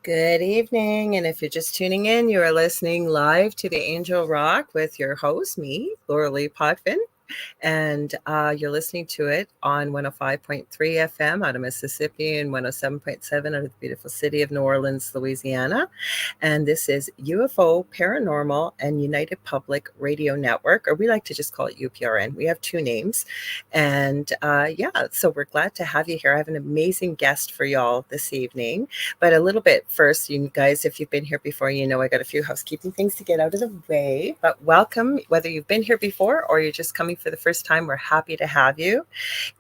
Good evening. And if you're just tuning in, you are listening live to the Angel Rock with your host, me, Lorilei Potvin. And you're listening to it on 105.3 FM out of Mississippi and 107.7 out of the beautiful city of New Orleans, Louisiana. And this is UFO Paranormal and United Public Radio Network, or we like to just call it UPRN. We have two names. And so we're glad to have you here. I have an amazing guest for y'all this evening. But a little bit first, you guys, if you've been here before, you know I got a few housekeeping things to get out of the way. But welcome, whether you've been here before or you're just coming for the first time, we're happy to have you.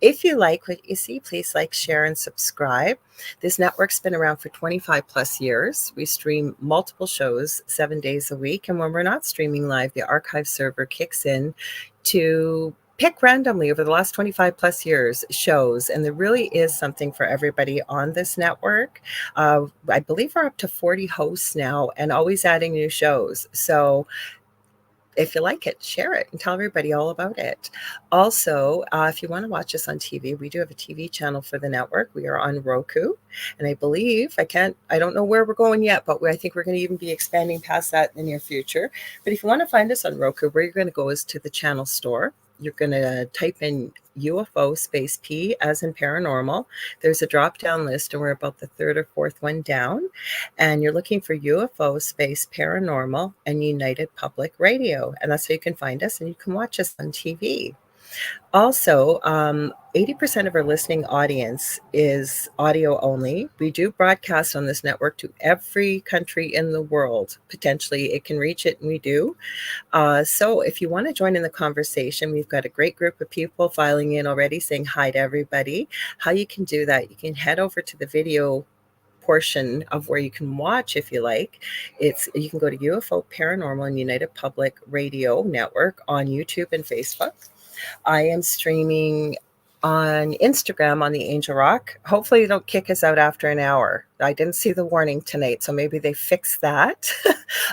If you like what you see, please like, share, and subscribe. This network's been around for 25 plus years. We stream multiple shows 7 days a week. And when we're not streaming live, the archive server kicks in to pick randomly over the last 25 plus years shows, and there really is something for everybody on this network. I believe we're up to 40 hosts now and always adding new shows. So if you like it, share it and tell everybody all about it. Also, if you want to watch us on TV, we do have a TV channel for the network. We are on Roku, and I believe I don't know where we're going yet, but I think we're going to even be expanding past that in the near future. But if you want to find us on Roku, where you're going to go is to the channel store. You're going to type in UFO space P as in paranormal. There's a drop down list, and we're about the third or fourth one down. And you're looking for UFO space paranormal and United Public Radio. And that's how you can find us, and you can watch us on TV. Also, 80% of our listening audience is audio only. We do broadcast on this network to every country in the world. Potentially, it can reach it, and we do. So if you want to join in the conversation, we've got a great group of people filing in already saying hi to everybody. How you can do that, you can head over to the video portion of where you can watch if you like. You can go to UFO Paranormal and United Public Radio Network on YouTube and Facebook. I am streaming on Instagram on the Angel Rock. Hopefully they don't kick us out after an hour. I didn't see the warning tonight, so maybe they fixed that.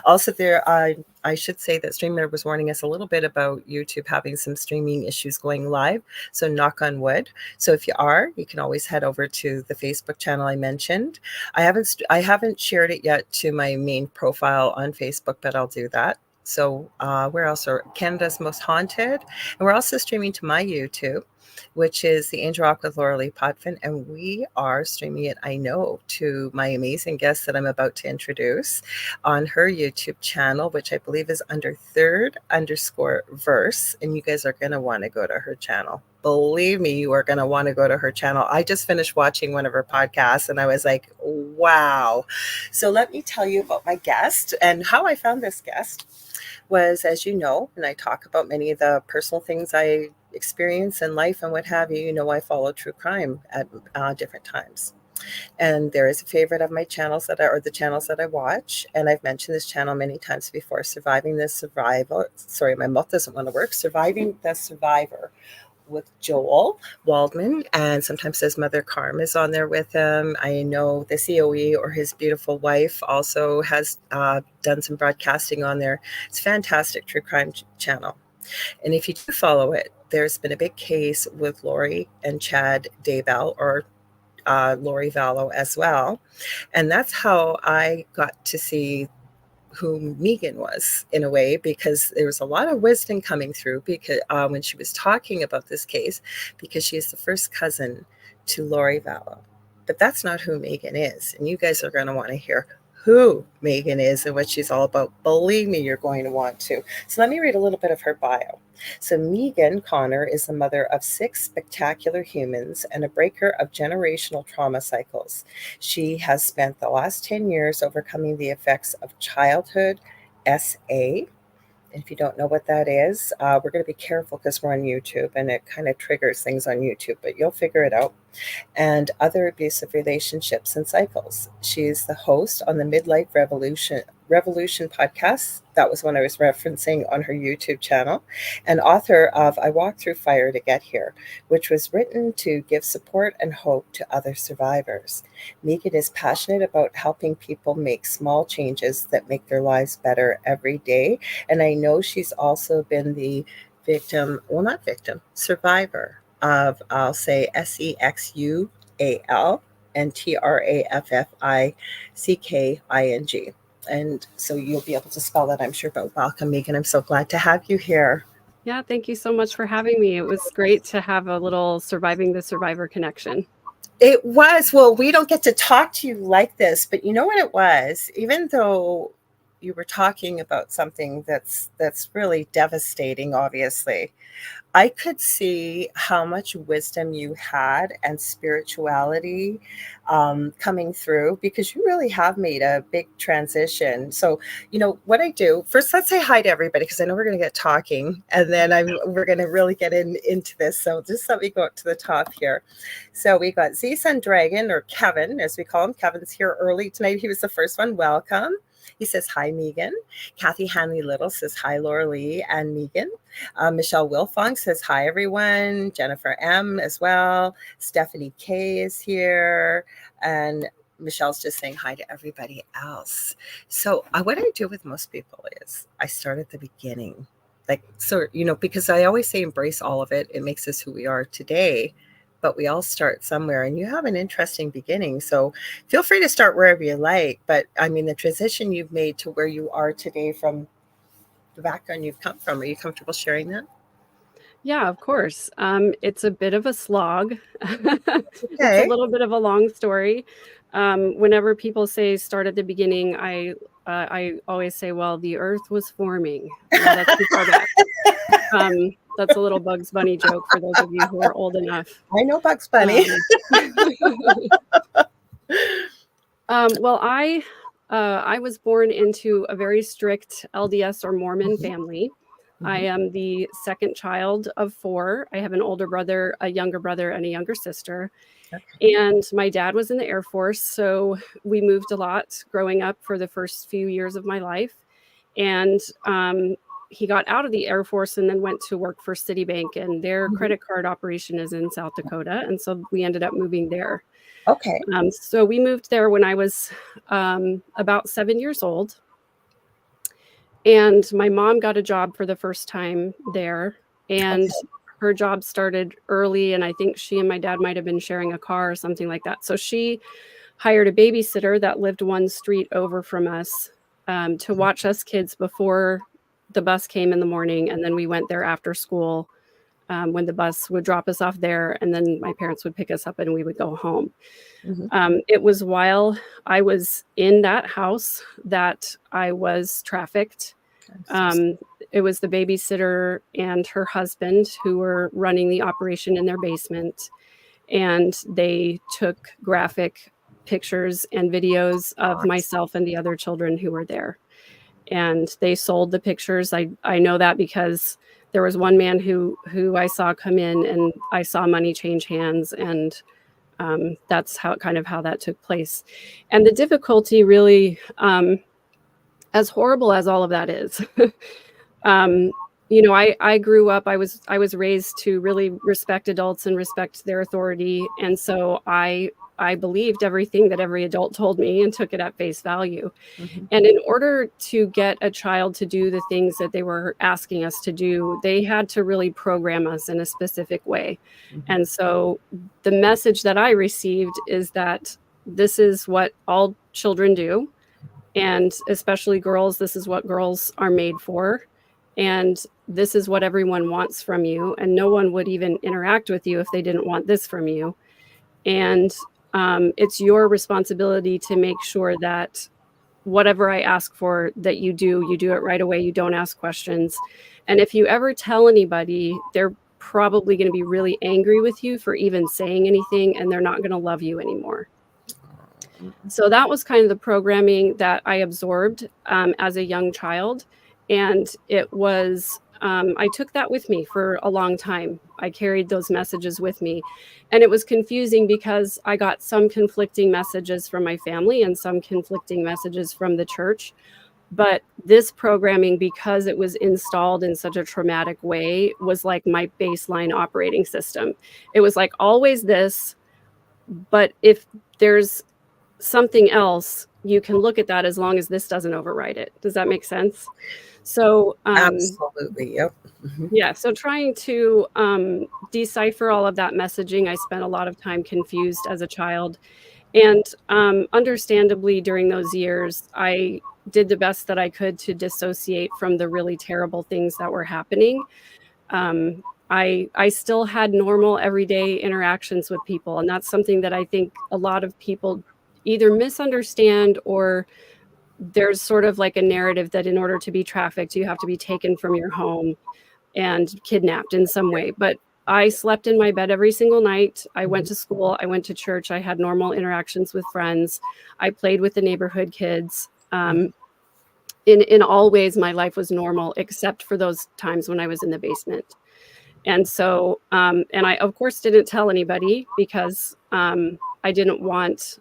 Also, I should say that Streamer was warning us a little bit about YouTube having some streaming issues going live. So knock on wood. So if you can always head over to the Facebook channel I mentioned. I haven't shared it yet to my main profile on Facebook, but I'll do that. So where else are Canada's Most Haunted? And we're also streaming to my YouTube, which is the Angel Rock with Lorilei Potvin. And we are streaming it, I know, to my amazing guest that I'm about to introduce on her YouTube channel, which I believe is under third_verse. And you guys are going to want to go to her channel. Believe me, you are going to want to go to her channel. I just finished watching one of her podcasts and I was like, wow. So let me tell you about my guest and how I found this guest. Was, as you know, and I talk about many of the personal things I experience in life and what have you, I follow true crime at different times. And there is a favorite of my channels the channels that I watch. And I've mentioned this channel many times before, Surviving the Survivor. Sorry, my mouth doesn't want to work. Surviving the Survivor with Joel Waldman, and sometimes his mother Carm is on there with him. I know the COE or his beautiful wife also has done some broadcasting on there. It's a fantastic true crime channel. And if you do follow it, there's been a big case with Lori and Chad Daybell, or Lori Vallow as well. And that's how I got to see who Megan was, in a way, because there was a lot of wisdom coming through because when she was talking about this case, because she is the first cousin to Lori Vallow. But that's not who Megan is. And you guys are going to want to hear who Megan is and what she's all about. Believe me, you're going to want to. So let me read a little bit of her bio. So Megan Connor is the mother of 6 spectacular humans and a breaker of generational trauma cycles. She has spent the last 10 years overcoming the effects of childhood SA. And if you don't know what that is, we're going to be careful because we're on YouTube and it kind of triggers things on YouTube, but you'll figure it out. And other abusive relationships and cycles. She's the host on the Midlife Revolution podcast. That was one I was referencing on her YouTube channel, and author of I Walked Through Fire to Get Here, which was written to give support and hope to other survivors. Megan is passionate about helping people make small changes that make their lives better every day. And I know she's also been the survivor of, I'll say, SEXUAL and Trafficking. And so you'll be able to spell that, I'm sure. But welcome, Megan. I'm so glad to have you here. Yeah, thank you so much for having me. It was great to have a little Surviving the Survivor connection. It was. Well, we don't get to talk to you like this, but you know what it was? Even though you were talking about something that's really devastating, obviously, I could see how much wisdom you had and spirituality coming through, because you really have made a big transition. So, what I do first, let's say hi to everybody, because I know we're going to get talking, and then we're going to really get into this. So just let me go up to the top here. So we got Z Sun Dragon, or Kevin, as we call him. Kevin's here early tonight. He was the first one. Welcome. He says, hi, Megan. Kathy Hanley Little says, hi, Lorilei and Megan. Michelle Wilfong says, hi, everyone. Jennifer M. as well. Stephanie K. is here. And Michelle's just saying hi to everybody else. So what I do with most people is I start at the beginning. Because I always say embrace all of it. It makes us who we are today. But we all start somewhere, and you have an interesting beginning. So feel free to start wherever you like. But I mean, the transition you've made to where you are today from the background you've come from, are you comfortable sharing that? Yeah, of course. It's a bit of a slog. It's a Okay. little bit of a long story. Whenever people say start at the beginning, I always say, well, the earth was forming. Well, that's too far back. That's a little Bugs Bunny joke for those of you who are old enough. I know Bugs Bunny. Well, I was born into a very strict LDS or Mormon family. I am the second child of 4. I have an older brother, a younger brother, and a younger sister. Okay. And my dad was in the Air Force, so we moved a lot growing up for the first few years of my life. And he got out of the Air Force and then went to work for Citibank, and their credit card operation is in South Dakota. And so we ended up moving there. Okay. So we moved there when I was about 7 years old. And my mom got a job for the first time there. And her job started early. And I think she and my dad might have been sharing a car or something like that. So she hired a babysitter that lived one street over from us to watch us kids before the bus came in the morning. And then we went there after school when the bus would drop us off there. And then my parents would pick us up and we would go home. It was while I was in that house that I was trafficked. It was the babysitter and her husband who were running the operation in their basement. And they took graphic pictures and videos of myself and the other children who were there. And they sold the pictures. I know that because there was one man who I saw come in, and I saw money change hands, and that's how that took place. And the difficulty really, as horrible as all of that is, I grew up, I was raised to really respect adults and respect their authority. And so I believed everything that every adult told me and took it at face value. And in order to get a child to do the things that they were asking us to do, they had to really program us in a specific way. And so the message that I received is that this is what all children do. And especially girls, this is what girls are made for. And this is what everyone wants from you. And no one would even interact with you if they didn't want this from you. And it's your responsibility to make sure that whatever I ask for, that you do it right away. You don't ask questions. And if you ever tell anybody, they're probably going to be really angry with you for even saying anything, and they're not going to love you anymore. So that was kind of the programming that I absorbed as a young child. And it was, I took that with me for a long time. I carried those messages with me. And it was confusing because I got some conflicting messages from my family and some conflicting messages from the church. But this programming, because it was installed in such a traumatic way, was like my baseline operating system. It was like always this, but if there's something else, you can look at that as long as this doesn't override it. Does that make sense? So Absolutely. Yep. Mhm. yeah, so trying to decipher all of that messaging, I spent a lot of time confused as a child. And understandably, during those years, I did the best that I could to dissociate from the really terrible things that were happening. I still had normal everyday interactions with people, and that's something that I think a lot of people either misunderstand, or there's sort of like a narrative that in order to be trafficked, you have to be taken from your home and kidnapped in some way. But I slept in my bed every single night. I went Mhm. to school, I went to church, I had normal interactions with friends. I played with the neighborhood kids. Mhm. In all ways, my life was normal, except for those times when I was in the basement. And so, and I, of course, didn't tell anybody because I didn't want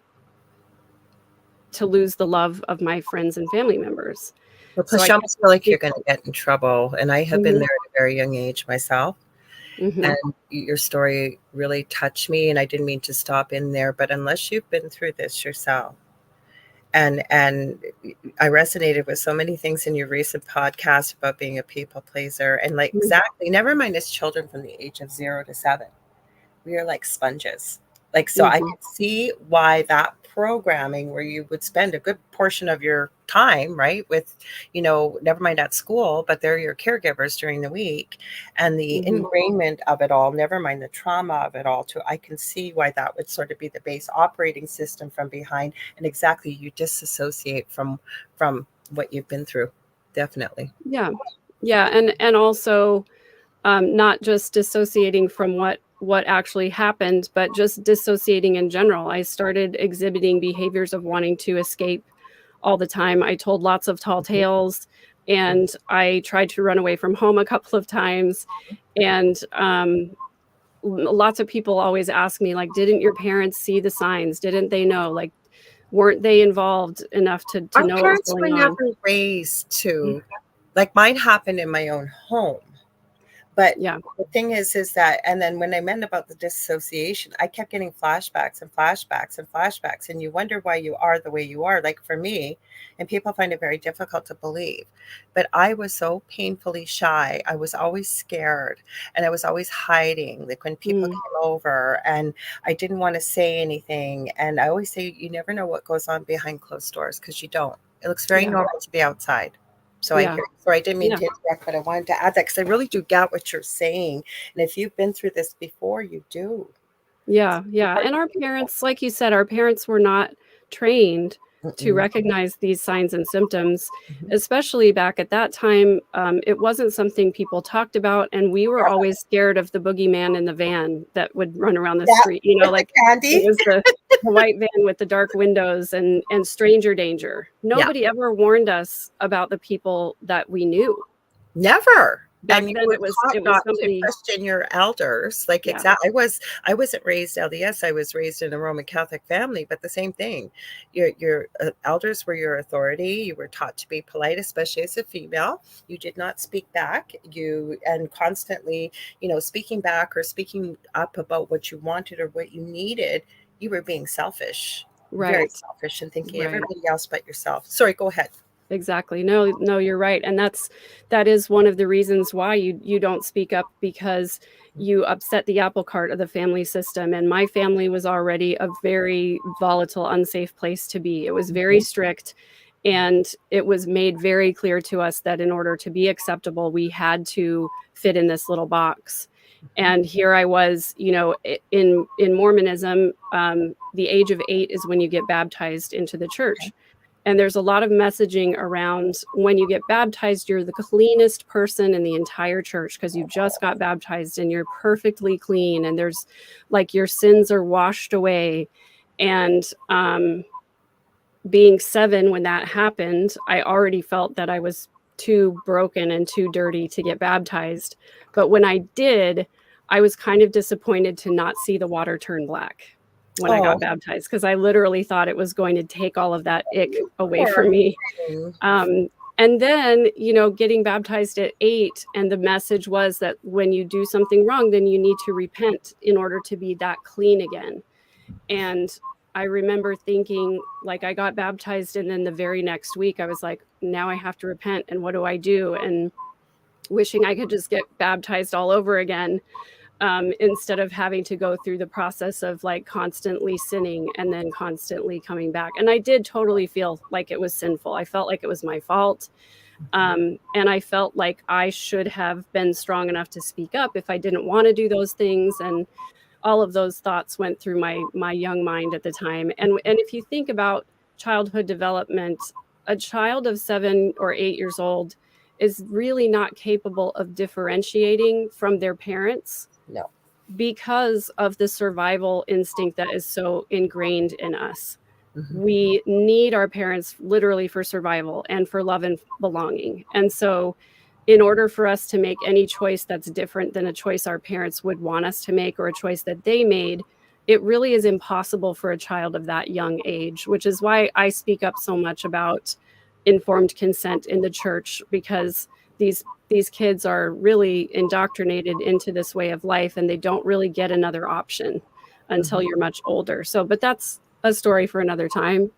to lose the love of my friends and family members. Well, So plus I you kept almost feel like it you're going to get in trouble. And I have been mhm, there at a very young age myself. mhm, And your story really touched me. And I didn't mean to stop in there, but unless you've been through this yourself, and I resonated with so many things in your recent podcast about being a people pleaser. And like, mhm, exactly, never mind as children from the age of 0 to 7. We are like sponges. Like, so I mhm, can see why that programming where you would spend a good portion of your time, right, with, never mind at school, but they're your caregivers during the week, and the mhm. ingrainment of it all, never mind the trauma of it all, too. I can see why that would sort of be the base operating system from behind, and exactly you disassociate from what you've been through. Definitely. Yeah. Yeah, and also, not just dissociating from what actually happened, but just dissociating in general. I started exhibiting behaviors of wanting to escape all the time. I told lots of tall tales, and I tried to run away from home a couple of times. And lots of people always ask me, like, "Didn't your parents see the signs? Didn't they know? Like, weren't they involved enough to Our know what was parents were going on?" never raised to, like, mine happened in my own home. But Yeah. the thing is that, and then when I meant about the dissociation, I kept getting flashbacks and flashbacks and flashbacks, and you wonder why you are the way you are. Like for me, and people find it very difficult to believe, but I was so painfully shy. I was always scared, and I was always hiding. Like when people Mm, came over, and I didn't want to say anything. And I always say, you never know what goes on behind closed doors because you don't. It looks very yeah. normal to the outside. So I Yeah. hear. So I didn't mean Yeah. to interrupt, but I wanted to add that because I really do get what you're saying. And if you've been through this before, you do. Yeah, yeah, and Important. our parents, like you said, our parents were not trained to Mm-mm. recognize these signs and symptoms, Mhm. especially back at that time. It wasn't something people talked about, and we were always scared of the boogeyman in the van that would run around the Yeah, street. You know, with the like it candy. was the white van with the dark windows and stranger danger. Yeah, Nobody ever warned us about the people that we knew. never. Back And you then, were it taught was not to somebody. question your elders. Like Yeah. exactly, I wasn't raised LDS. I was raised in a Roman Catholic family, but the same thing. Your elders were your authority. You were taught to be polite, especially as a female. You did not speak back. You and constantly, speaking back or speaking up about what you wanted or what you needed. You were being selfish, very Right. selfish, and thinking Right. everybody else but yourself. Sorry, go ahead. Exactly. No, no, you're right. And that is one of the reasons why you don't speak up, because you upset the apple cart of the family system. And my family was already a very volatile, unsafe place to be. It was very Mhm. strict, and it was made very clear to us that in order to be acceptable, we had to fit in this little box. And here I was, in Mormonism, the age of 8 is when you get baptized into the church. And there's a lot of messaging around when you get baptized, you're the cleanest person in the entire church because you just got baptized and you're perfectly clean. And there's like your sins are washed away. And being 7 when that happened, I already felt that I was too broken and too dirty to get baptized. But when I did, I was kind of disappointed to not see the water turn black when I got Oh, baptized, because I literally thought it was going to take all of that ick away poor from me. thing. And then, getting baptized at 8, and the message was that when you do something wrong, then you need to repent in order to be that clean again. And I remember thinking, like, I got baptized, and then the very next week I was like, now I have to repent, and what do I do? And wishing I could just get baptized all over again, instead of having to go through the process of like constantly sinning and then constantly coming back. And I did totally feel like it was sinful. I felt like it was my fault. And I felt like I should have been strong enough to speak up if I didn't want to do those things. And all of those thoughts went through my young mind at the time. And if you think about childhood development, a child of 7 or 8 years old is really not capable of differentiating from their parents No. because of the survival instinct that is so ingrained in us. Mm-hmm. We need our parents literally for survival and for love and belonging. And so in order for us to make any choice that's different than a choice our parents would want us to make, or a choice that they made, it really is impossible for a child of that young age, which is why I speak up so much about informed consent in the church, because these kids are really indoctrinated into this way of life, and they don't really get another option until you're much older. So, but that's a story for another time,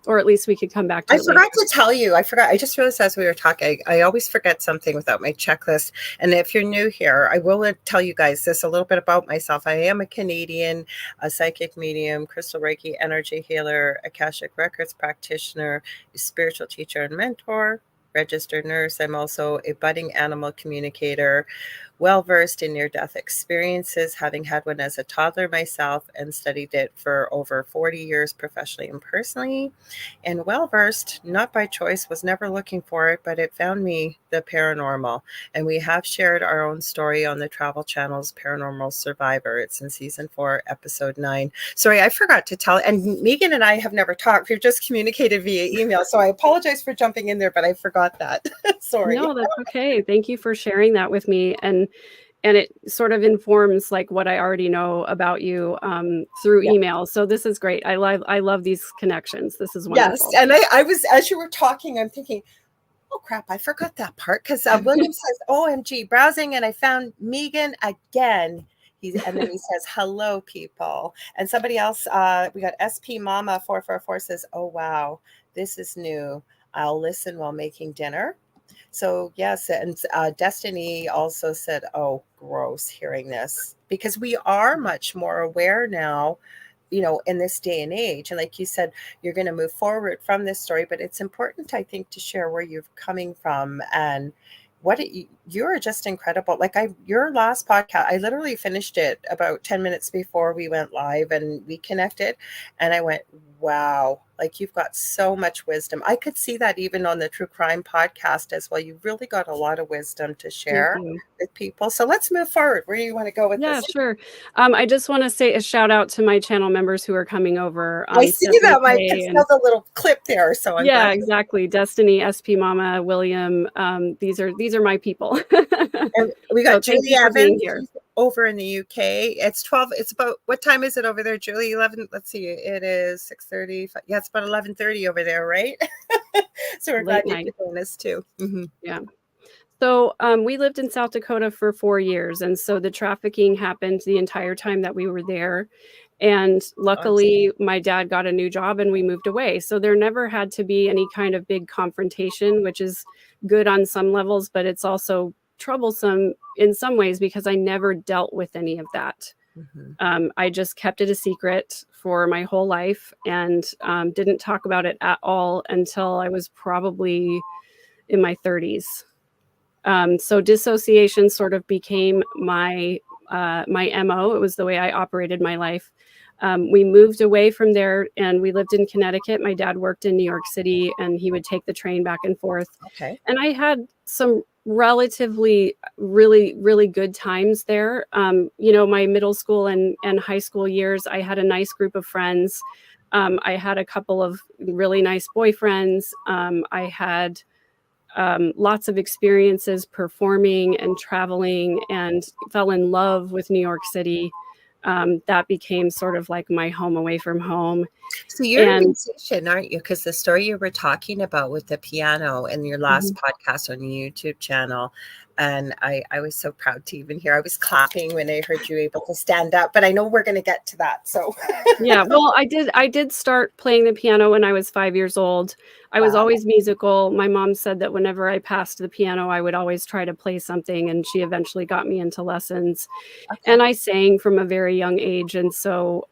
or at least we could come back to I it forgot later. to tell you. I just realized as we were talking, I always forget something without my checklist. And if you're new here, I will tell you guys this a little bit about myself. I am a Canadian, a psychic medium, crystal Reiki energy healer, Akashic Records practitioner, spiritual teacher and mentor, registered nurse. I'm also a budding animal communicator, well versed in near-death experiences, having had one as a toddler myself and studied it for over 40 years professionally and personally. And well versed, not by choice, was never looking for it, but it found me the paranormal. And we have shared our own story on the Travel Channel's Paranormal Survivor. It's in season 4, episode 9. Sorry, I forgot to tell. And Megan and I have never talked. We've just communicated via email. So I apologize for jumping in there, but I forgot that. Sorry. No, that's okay. Thank you for sharing that with me. And it sort of informs like what I already know about you, through Yeah. email. So this is great. I love these connections. This is Yes. wonderful. And I was, as you were talking, I'm thinking, oh crap, I forgot that part, because William says, OMG, browsing, and I found Megan again. And then he says, hello, people. And somebody else, we got SP Mama 444 says, oh, wow, this is new. I'll listen while making dinner. So, yes. And Destiny also said, oh, gross hearing this, because we are much more aware now, in this day and age. And like you said, you're going to move forward from this story, but it's important, I think, to share where you're coming from and you're just incredible. Like your last podcast, I literally finished it about 10 minutes before we went live and we connected. And I went, wow, like you've got so much wisdom. I could see that even on the true crime podcast as well. You've really got a lot of wisdom to share with people. So let's move forward. Where do you want to go with this? Yeah, sure. I just want to say a shout out to my channel members who are coming over. I see Stephanie them. I K. can and tell the little clip there. So I'm yeah, glad. exactly. Destiny, SP Mama, William. These are my people. And we So got thank Julie you for being Evans here. over in the UK. It's 12. It's about, what time is it over there, Julie? 11. Let's see. It is 6:30. Yeah, it's about 11:30 over there, right? So we're glad Late you night. could join us too. Mm-hmm. Yeah. So we lived in South Dakota for 4 years. And so the trafficking happened the entire time that we were there. And luckily, my dad got a new job and we moved away. So there never had to be any kind of big confrontation, which is good on some levels, but it's also troublesome in some ways because I never dealt with any of that. Mm-hmm. I just kept it a secret for my whole life and didn't talk about it at all until I was probably in my 30s. So dissociation sort of became my MO. It was the way I operated my life. We moved away from there and we lived in Connecticut. My dad worked in New York City and he would take the train back and forth. Okay. And I had some relatively really, really good times there. My middle school and high school years, I had a nice group of friends. I had a couple of really nice boyfriends. I had lots of experiences performing and traveling and fell in love with New York City. That became sort of like my home away from home. So you're a musician, aren't you? Because the story you were talking about with the piano in your last podcast on your YouTube channel, And I was so proud to even hear. I was clapping when I heard you able to stand up, but I know we're going to get to that. So Yeah, well, I did start playing the piano when I was 5 years old. I was wow. always musical. My mom said that whenever I passed the piano, I would always try to play something, and she eventually got me into lessons. Okay. And I sang from a very young age, and so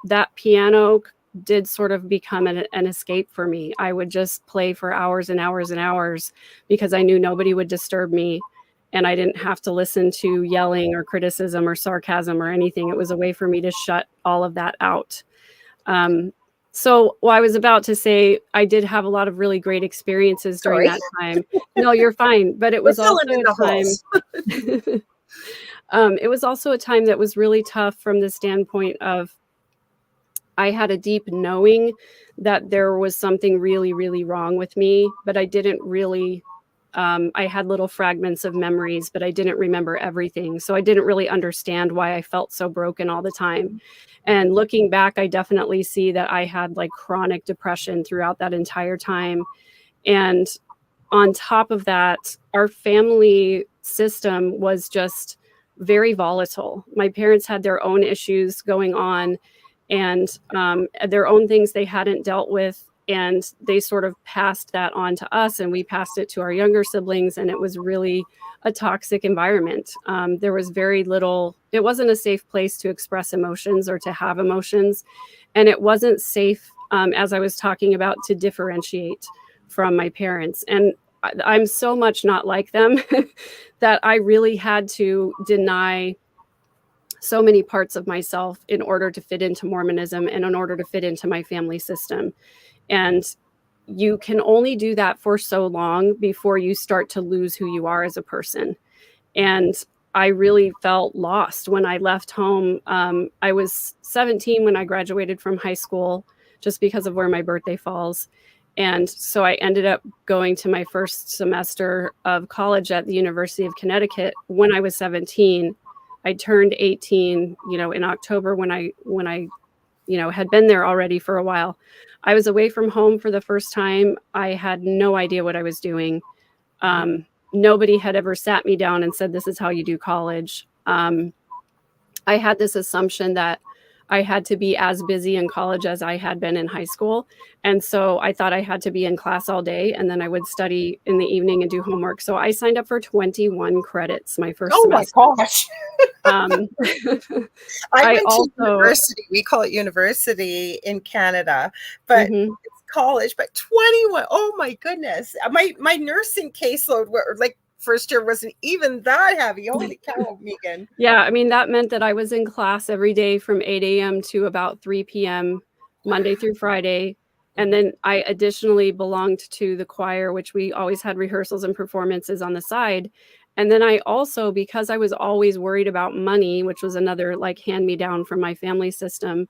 that piano did sort of become an escape for me. I would just play for hours and hours and hours because I knew nobody would disturb me, and I didn't have to listen to yelling or criticism or sarcasm or anything. It was a way for me to shut all of that out. So well, I was about to say I did have a lot of really great experiences during Sorry. that time. No, you're fine. But it We're was filling also in the a holes. time. It was also a time that was really tough from the standpoint of I had a deep knowing that there was something really, really wrong with me, but I didn't really. I had little fragments of memories, but I didn't remember everything. So I didn't really understand why I felt so broken all the time. And looking back, I definitely see that I had like chronic depression throughout that entire time. And on top of that, our family system was just very volatile. My parents had their own issues going on and their own things they hadn't dealt with. And they sort of passed that on to us, and we passed it to our younger siblings. And it was really a toxic environment. There was very little, it wasn't a safe place to express emotions or to have emotions. And it wasn't safe, as I was talking about, to differentiate from my parents. And I'm so much not like them that I really had to deny so many parts of myself in order to fit into Mormonism and in order to fit into my family system. And you can only do that for so long before you start to lose who you are as a person. And I really felt lost when I left home. I was 17 when I graduated from high school, just because of where my birthday falls. And so I ended up going to my first semester of college at the University of Connecticut when I was 17. I turned 18, in October when I had been there already for a while. I was away from home for the first time. I had no idea what I was doing. Nobody had ever sat me down and said, this is how you do college. I had this assumption that I had to be as busy in college as I had been in high school. And so I thought I had to be in class all day, and then I would study in the evening and do homework. So I signed up for 21 credits my first Oh my semester. gosh. Um, I I went to also, university. We call it university in Canada, but mhm. it's college. But 21. Oh my goodness. My nursing caseload, like first year, wasn't even that heavy. Holy cow, Megan. Yeah, I mean, that meant that I was in class every day from 8 a.m. to about 3 p.m., Monday through Friday. And then I additionally belonged to the choir, which we always had rehearsals and performances on the side. And then I also, because I was always worried about money, which was another like hand me down from my family system,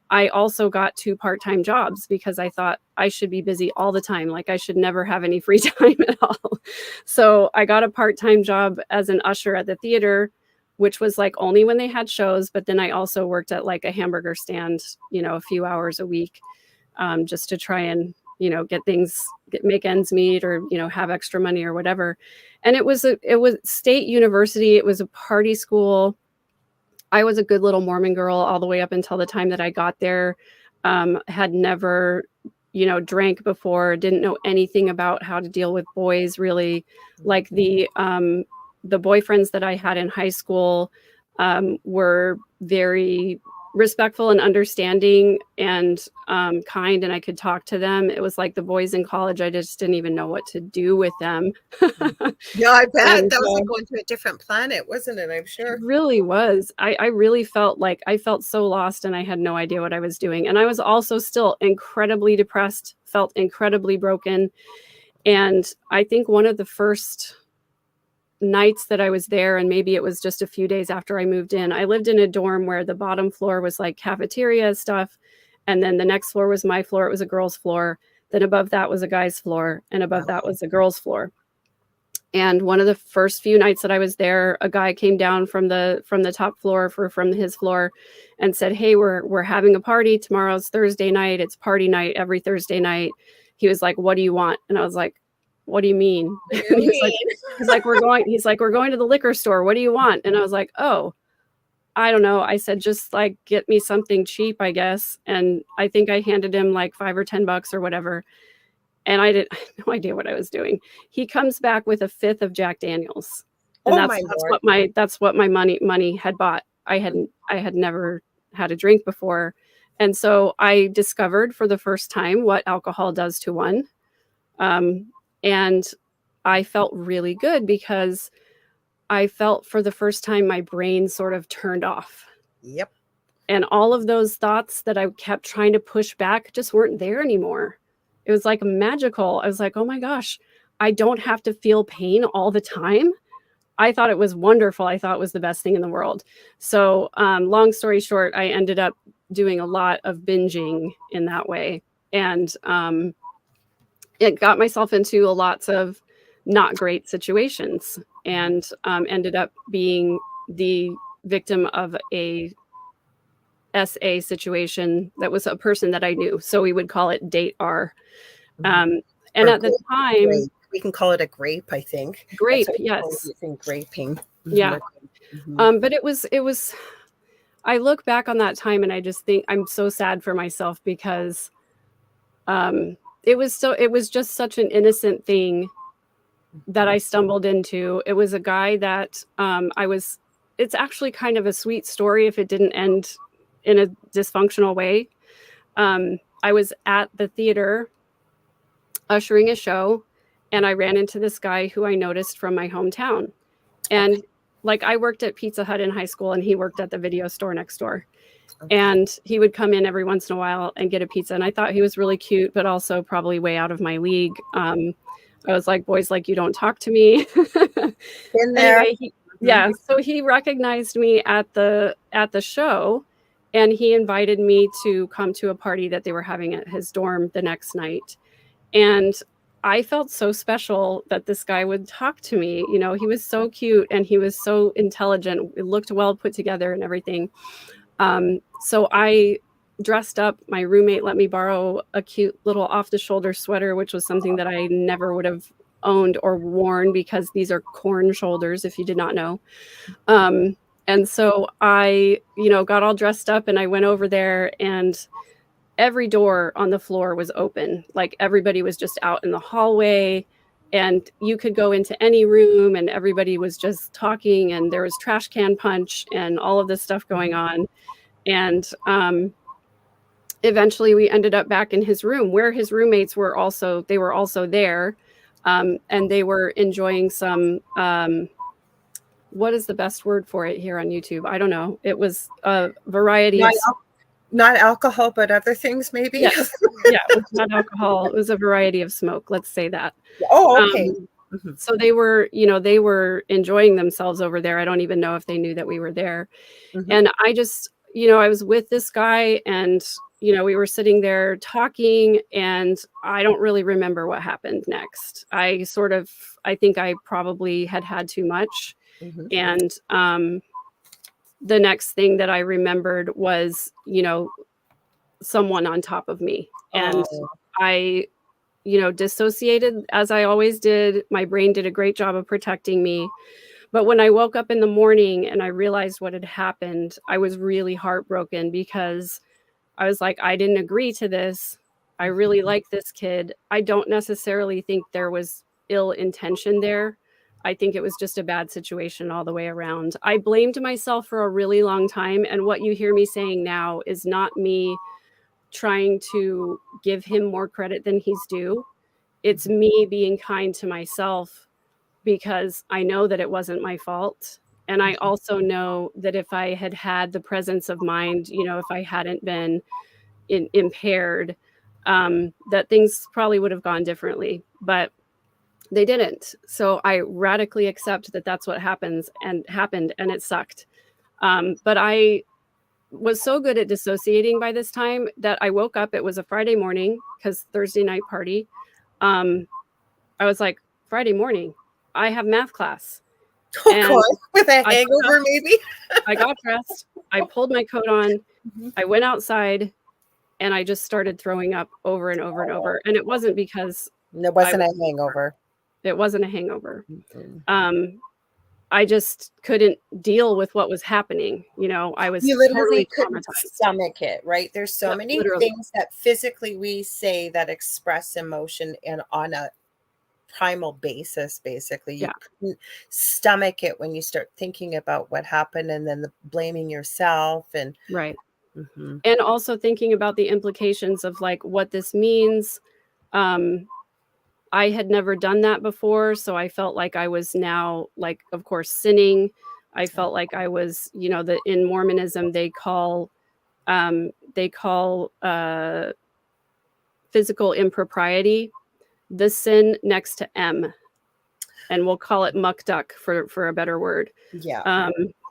I also got 2 part-time jobs because I thought I should be busy all the time. Like I should never have any free time at all. So I got a part-time job as an usher at the theater, which was like only when they had shows. But then I also worked at like a hamburger stand, a few hours a week, just to try and, make ends meet or, have extra money or whatever. And it was state university. It was a party school. I was a good little Mormon girl all the way up until the time that I got there. Had never, drank before, didn't know anything about how to deal with boys really. Like the boyfriends that I had in high school were very respectful and understanding and kind, and I could talk to them. It was like the boys in college, I just didn't even know what to do with them. Yeah, I bet And that was like going to a different planet, wasn't it? I'm it sure. really was. I really felt like I felt so lost and I had no idea what I was doing. And I was also still incredibly depressed, felt incredibly broken. And I think one of the first nights that I was there, and maybe it was just a few days after I moved in, I lived in a dorm where the bottom floor was like cafeteria stuff. And then the next floor was my floor. It was a girl's floor. Then above that was a guy's floor. And above that was a girl's floor. And one of the first few nights that I was there, a guy came down from the top floor from his floor and said, "Hey, we're having a party. Tomorrow's Thursday night. It's party night every Thursday night." He was like, "What do you want?" And I was like, what do you mean? What do you mean? He's like, we're going to the liquor store. What do you want? And I was like, oh, I don't know. I said, just like, get me something cheap, I guess. And I think I handed him like $5 or $10 or whatever. And I had no idea what I was doing. He comes back with a fifth of Jack Daniels. And Oh my Lord. that's what my money had bought. I had never had a drink before. And so I discovered for the first time what alcohol does to one. And I felt really good because I felt for the first time my brain sort of turned off. Yep. And all of those thoughts that I kept trying to push back just weren't there anymore. It was like magical. I was like, oh my gosh, I don't have to feel pain all the time. I thought it was wonderful. I thought it was the best thing in the world. So long story short, I ended up doing a lot of binging in that way. And it got myself into lots of not great situations, and ended up being the victim of a SA situation that was a person that I knew. So we would call it date R. And Or at the time, grape. We can call it a grape, I think. Grape, That's what we call yes. it, graping. Yeah. But it was, I look back on that time and I just think I'm so sad for myself because it was just such an innocent thing that I stumbled into. It was a guy that it's actually kind of a sweet story if it didn't end in a dysfunctional way. I was at the theater ushering a show, and I ran into this guy who I noticed from my hometown. And like, I worked at Pizza Hut in high school and he worked at the video store next door. And he would come in every once in a while and get a pizza. And I thought he was really cute, but also probably way out of my league. I was like, boys like you don't talk to me. In there. Anyway, so he recognized me at the show, and he invited me to come to a party that they were having at his dorm the next night. And I felt so special that this guy would talk to me. You know, he was so cute and he was so intelligent. It looked well put together and everything. So I dressed up. My roommate let me borrow a cute little off-the-shoulder sweater, which was something that I never would have owned or worn because these are corn shoulders, if you did not know. And so I, got all dressed up and I went over there, and every door on the floor was open. Like, everybody was just out in the hallway, and you could go into any room and everybody was just talking, and there was trash can punch and all of this stuff going on. And eventually we ended up back in his room where his roommates were also there. And they were enjoying some, what is the best word for it here on YouTube? I don't know. It was a variety of... Not alcohol, but other things maybe? Yes. Yeah, it was not alcohol. It was a variety of smoke. Let's say that. Oh, okay. So they were enjoying themselves over there. I don't even know if they knew that we were there. And I just, I was with this guy, and, we were sitting there talking, and I don't really remember what happened next. I think I probably had too much. And the next thing that I remembered was, someone on top of me. And I, dissociated as I always did. My brain did a great job of protecting me. But when I woke up in the morning and I realized what had happened, I was really heartbroken because I was like, I didn't agree to this. I really like this kid. I don't necessarily think there was ill intention there. I think it was just a bad situation all the way around. I blamed myself for a really long time. And what you hear me saying now is not me trying to give him more credit than he's due. It's me being kind to myself because I know that it wasn't my fault. And I also know that if I had had the presence of mind, if I hadn't been impaired, that things probably would have gone differently. But they didn't. So I radically accept that that's what happened, and it sucked. But I was so good at dissociating by this time that I woke up. It was a Friday morning because Thursday night party. I was like, Friday morning, I have math class. God, with a hangover, maybe? I got dressed. I pulled my coat on. I went outside, and I just started throwing up over and over and over. And it wasn't because... It wasn't a hangover. It wasn't a hangover. Mhm. I just couldn't deal with what was happening. You know, I was You literally totally couldn't traumatized. stomach it, right? There's so Yep, many literally. things that physically we say that express emotion and on a primal basis, basically. You Yeah. couldn't stomach it when you start thinking about what happened and then the blaming yourself and Right. mhm. And also thinking about the implications of like what this means. Um, I had never done that before, so I felt like I was now, like, of course, sinning. I felt like I was, you know, the in Mormonism they call physical impropriety the sin next to M, and we'll call it muck duck for a better word, Yeah.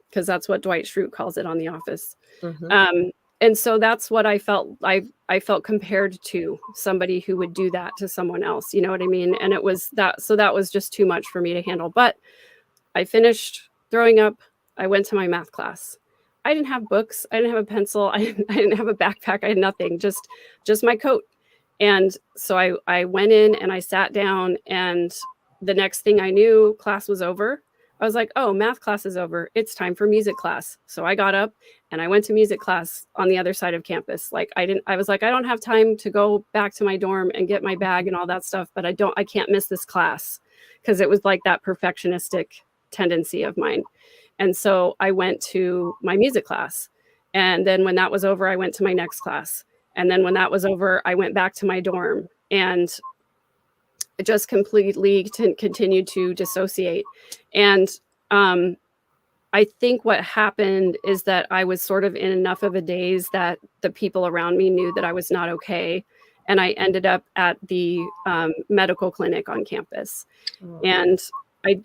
because that's what Dwight Schrute calls it on The Office. Mhm. Um, and so that's what I felt. I felt compared to somebody who would do that to someone else. You know what I mean? And it was that. So that was just too much for me to handle. But I finished throwing up. I went to my math class. I didn't have books. I didn't have a pencil. I didn't have a backpack. I had nothing. Just my coat. And so I went in and I sat down, and the next thing I knew, class was over. I was like, oh, math class is over. It's time for music class. So I got up and I went to music class on the other side of campus. Like I was like, I don't have time to go back to my dorm and get my bag and all that stuff, but I can't miss this class, because it was like that perfectionistic tendency of mine. And so I went to my music class. And then when that was over, I went to my next class. And then when that was over, I went back to my dorm and just completely continued to dissociate. And um, I think what happened is that I was sort of in enough of a daze that the people around me knew that I was not okay. And I ended up at the medical clinic on campus. Oh. And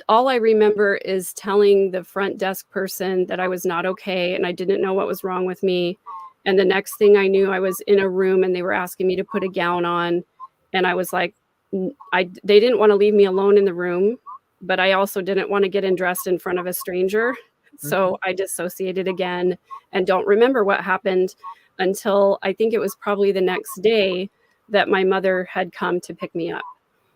all I remember is telling the front desk person that I was not okay and I didn't know what was wrong with me. And the next thing I knew, I was in a room and they were asking me to put a gown on. And I was like, they didn't want to leave me alone in the room, but I also didn't want to get dressed in front of a stranger. Mhm. So I dissociated again and don't remember what happened until I think it was probably the next day that my mother had come to pick me up.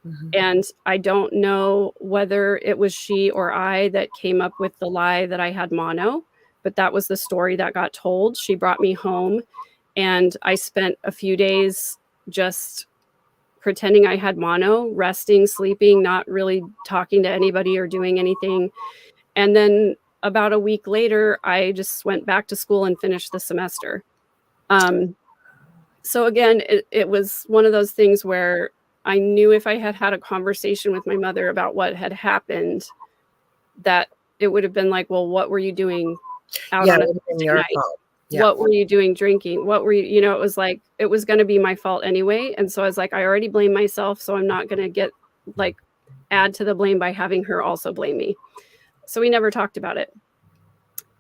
Mhm. And I don't know whether it was she or I that came up with the lie that I had mono, but that was the story that got told. She brought me home, and I spent a few days just pretending I had mono, resting, sleeping, not really talking to anybody or doing anything. And then about a week later, I just went back to school and finished the semester. Um, so again, it was one of those things where I knew if I had had a conversation with my mother about what had happened, that it would have been like, well, what were you doing out Yeah, on it a would have been Thursday your night? fault. Yeah. What were you doing drinking? What were you, you know, it was like, it was going to be my fault anyway. And so I was like, I already blame myself. So I'm not going to get like add to the blame by having her also blame me. So we never talked about it.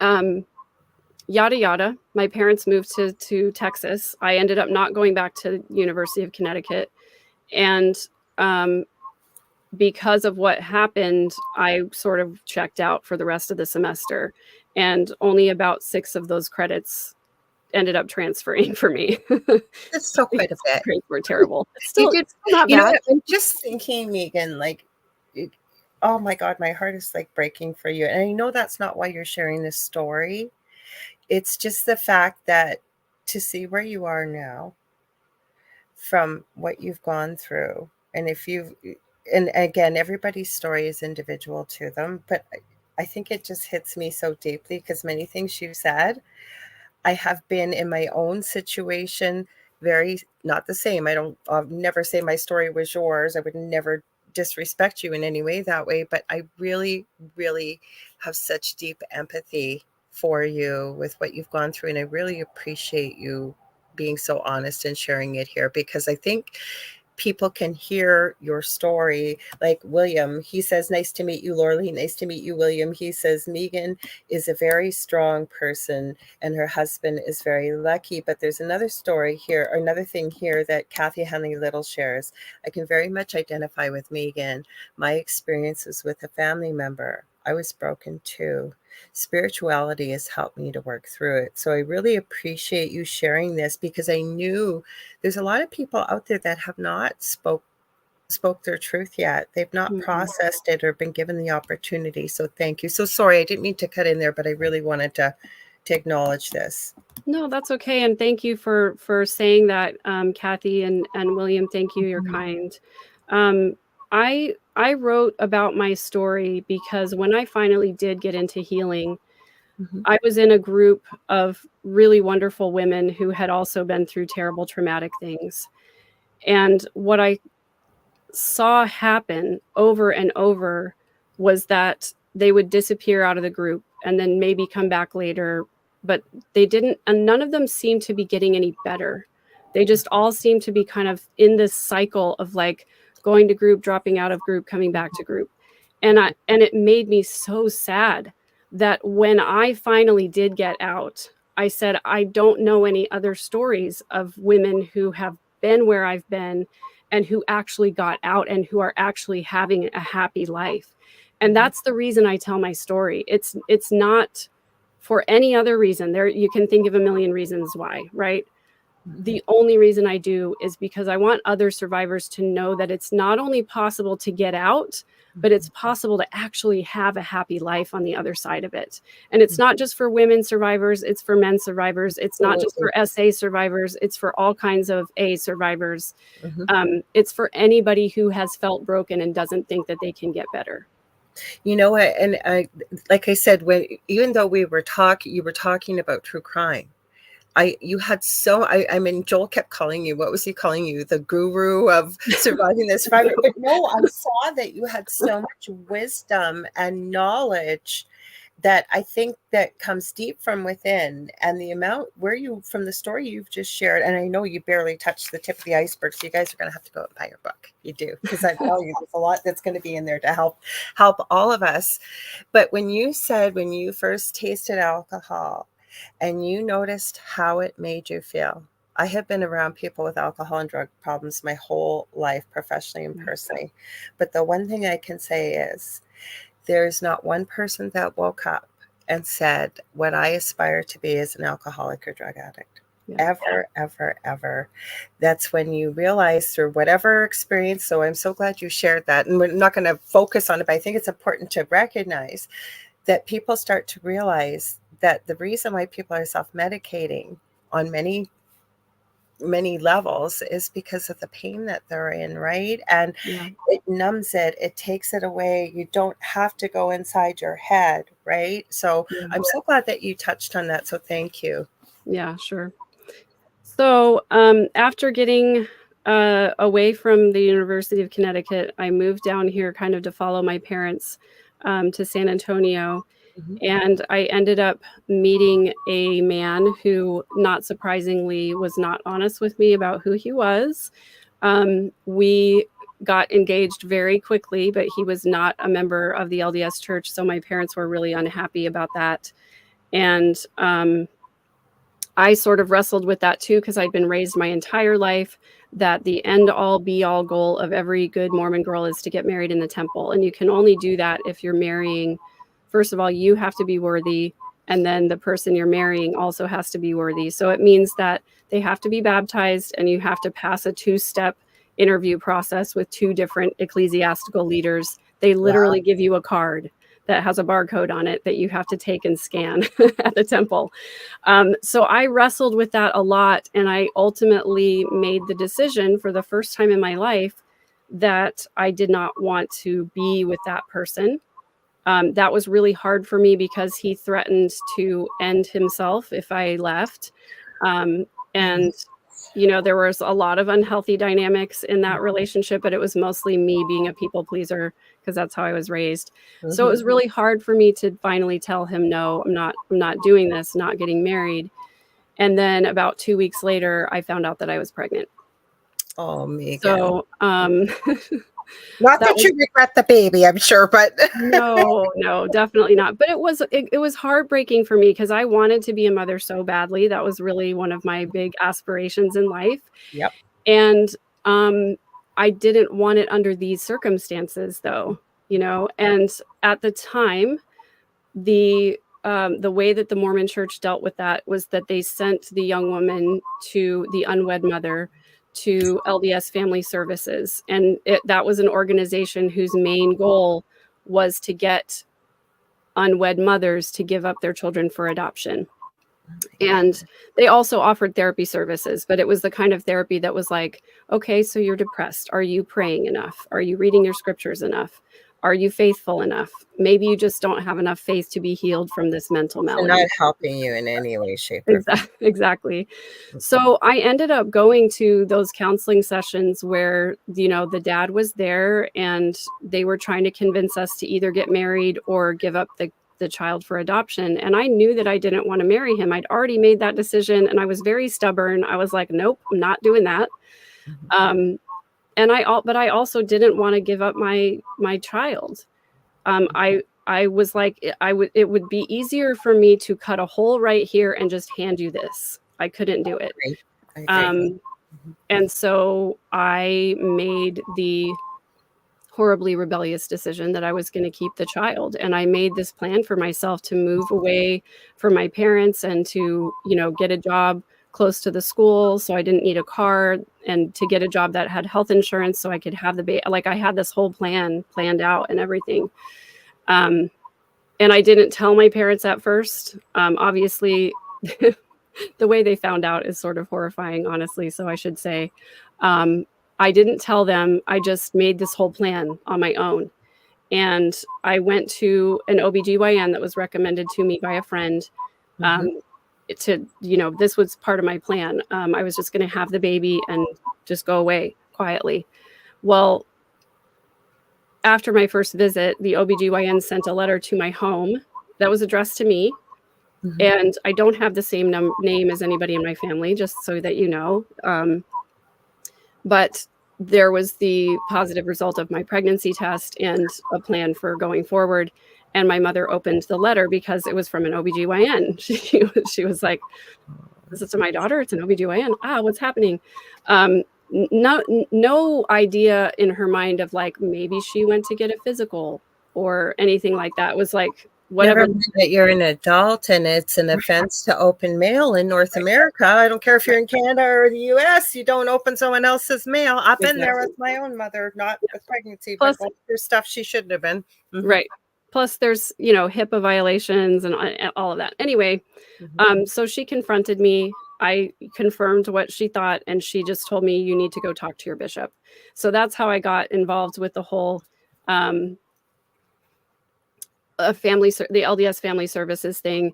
Um, Yada yada. My parents moved to Texas. I ended up not going back to University of Connecticut. And um, because of what happened, I sort of checked out for the rest of the semester. And only about 6 of those credits ended up transferring for me. That's still quite a Because bit. grades were terrible. You It's did still not you know bad. what? I'm just thinking, Megan, like, it oh my god, my heart is, like, breaking for you, and I know that's not why you're sharing this story. It's just the fact that to see where you are now from what you've gone through, and if you've and again, everybody's story is individual to them, but I think it just hits me so deeply because many things you've said I have been in my own situation, very not the same. I'll never say my story was yours. I would never disrespect you in any way that way, but I really, really have such deep empathy for you with what you've gone through. And I really appreciate you being so honest and sharing it here because I think people can hear your story. Like William, he says, nice to meet you, Lorilei. Nice to meet you, William. He says, Megan is a very strong person and her husband is very lucky. But there's another story here, or another thing here that Kathy Henley Little shares. I can very much identify with Megan. My experiences with a family member. I was broken too. Spirituality has helped me to work through it. So I really appreciate you sharing this because I knew there's a lot of people out there that have not spoke spoke their truth yet. They've not Mhm. processed it or been given the opportunity. So thank you. So sorry, I didn't mean to cut in there, but I really wanted to acknowledge this. No, that's okay. And thank you for saying that, Kathy and William. Thank you. You're kind. I wrote about my story because when I finally did get into healing, I was in a group of really wonderful women who had also been through terrible traumatic things. And what I saw happen over and over was that they would disappear out of the group and then maybe come back later, but they didn't, and none of them seemed to be getting any better. They just all seemed to be kind of in this cycle of like going to group, dropping out of group, coming back to group. And it made me so sad that when I finally did get out, I said, I don't know any other stories of women who have been where I've been and who actually got out and who are actually having a happy life. And that's the reason I tell my story. It's not for any other reason. There, you can think of a million reasons why, right? The only reason I do is because I want other survivors to know that it's not only possible to get out, but it's possible to actually have a happy life on the other side of it. And it's not just for women survivors, it's for men survivors. It's not just for SA survivors, it's for all kinds of A survivors. It's for anybody who has felt broken and doesn't think that they can get better. You know what? And like I said, even though you were talking about true crime. I mean, Joel kept calling you, what was he calling you? The guru of surviving this fire. But no, I saw that you had so much wisdom and knowledge that I think that comes deep from within, and the amount from the story you've just shared, and I know you barely touched the tip of the iceberg, so you guys are going to have to go and buy your book. You do, because I tell you, there's a lot that's going to be in there to help all of us. But when you first tasted alcohol, and you noticed how it made you feel. I have been around people with alcohol and drug problems my whole life, professionally and personally. But the one thing I can say is there's not one person that woke up and said, what I aspire to be is an alcoholic or drug addict. Yeah. Ever, ever, ever. That's when you realize through whatever experience. So I'm so glad you shared that. And we're not going to focus on it, but I think it's important to recognize that people start to realize that the reason why people are self-medicating on many levels is because of the pain that they're in, right? And it numbs it, it takes it away. You don't have to go inside your head, right? So I'm so glad that you touched on that. So thank you. Yeah, sure. So after getting away from the University of Connecticut, I moved down here kind of to follow my parents to San Antonio. And I ended up meeting a man who, not surprisingly, was not honest with me about who he was. We got engaged very quickly, but he was not a member of the LDS Church, so my parents were really unhappy about that. And I sort of wrestled with that too, because I'd been raised my entire life that the end all be all goal of every good Mormon girl is to get married in the temple. And you can only do that if you're marrying. First of all, you have to be worthy, and then the person you're marrying also has to be worthy. So it means that they have to be baptized, and you have to pass a 2-step interview process with 2 different ecclesiastical leaders. They literally give you a card that has a barcode on it that you have to take and scan at the temple. So I wrestled with that a lot, and I ultimately made the decision for the first time in my life that I did not want to be with that person. That was really hard for me because he threatened to end himself if I left. And, you know, there was a lot of unhealthy dynamics in that relationship, but it was mostly me being a people pleaser because that's how I was raised. So it was really hard for me to finally tell him, no, I'm not doing this, not getting married. And then about 2 weeks later, I found out that I was pregnant. Oh, Megan. So, not that you regret the baby, I'm sure, but no, definitely not. But it was heartbreaking for me because I wanted to be a mother so badly. That was really one of my big aspirations in life. Yep. And I didn't want it under these circumstances, though, you know. And at the time, the way that the Mormon Church dealt with that was that they sent the young woman to the unwed mother to LDS Family Services. And that was an organization whose main goal was to get unwed mothers to give up their children for adoption. And they also offered therapy services, but it was the kind of therapy that was like, okay, so you're depressed. Are you praying enough? Are you reading your scriptures enough? Are you faithful enough? Maybe you just don't have enough faith to be healed from this mental malady. They're not helping you in any way, shape, or form. Exactly. So I ended up going to those counseling sessions where, the dad was there and they were trying to convince us to either get married or give up the child for adoption. And I knew that I didn't want to marry him. I'd already made that decision and I was very stubborn. I was like, nope, I'm not doing that. But I also didn't want to give up my child. I was like, it would be easier for me to cut a hole right here and just hand you this. I couldn't do it. And so I made the horribly rebellious decision that I was going to keep the child. And I made this plan for myself to move away from my parents and to, get a job close to the school so I didn't need a car, and to get a job that had health insurance so I could have the baby. Like, I had this whole plan planned out and everything. And I didn't tell my parents at first. Obviously, the way they found out is sort of horrifying, honestly. So I should say, I didn't tell them. I just made this whole plan on my own. And I went to an OBGYN that was recommended to me by a friend. This was part of my plan. I was just going to have the baby and just go away quietly. Well, after my first visit, the OBGYN sent a letter to my home that was addressed to me. And I don't have the same name as anybody in my family, just so that you know. But there was the positive result of my pregnancy test and a plan for going forward. And my mother opened the letter because it was from an OBGYN. She was like, "This is to my daughter. It's an OBGYN. What's happening?" No idea in her mind of like, maybe she went to get a physical or anything like that. It was like, whatever. Never mind that you're an adult and it's an offense to open mail in North America. I don't care if you're in Canada or the US, you don't open someone else's mail. I've been there with my own mother, not with pregnancy, but going through stuff she shouldn't have been. Right. Plus there's, HIPAA violations and all of that. Anyway, so she confronted me. I confirmed what she thought, and she just told me, you need to go talk to your bishop. So that's how I got involved with the whole the LDS Family Services thing.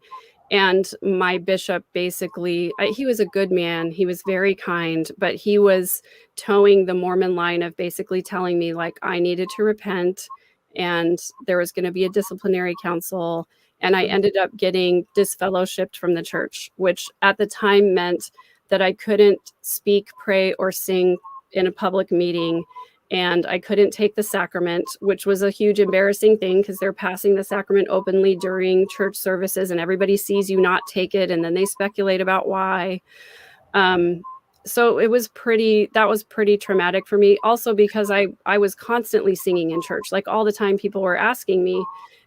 And my bishop basically, he was a good man. He was very kind, but he was towing the Mormon line of basically telling me like I needed to repent and there was going to be a disciplinary council. And I ended up getting disfellowshipped from the church, which at the time meant that I couldn't speak, pray, or sing in a public meeting. And I couldn't take the sacrament, which was a huge embarrassing thing because they're passing the sacrament openly during church services and everybody sees you not take it. And then they speculate about why. So that was pretty traumatic for me. Also because I was constantly singing in church, like all the time people were asking me.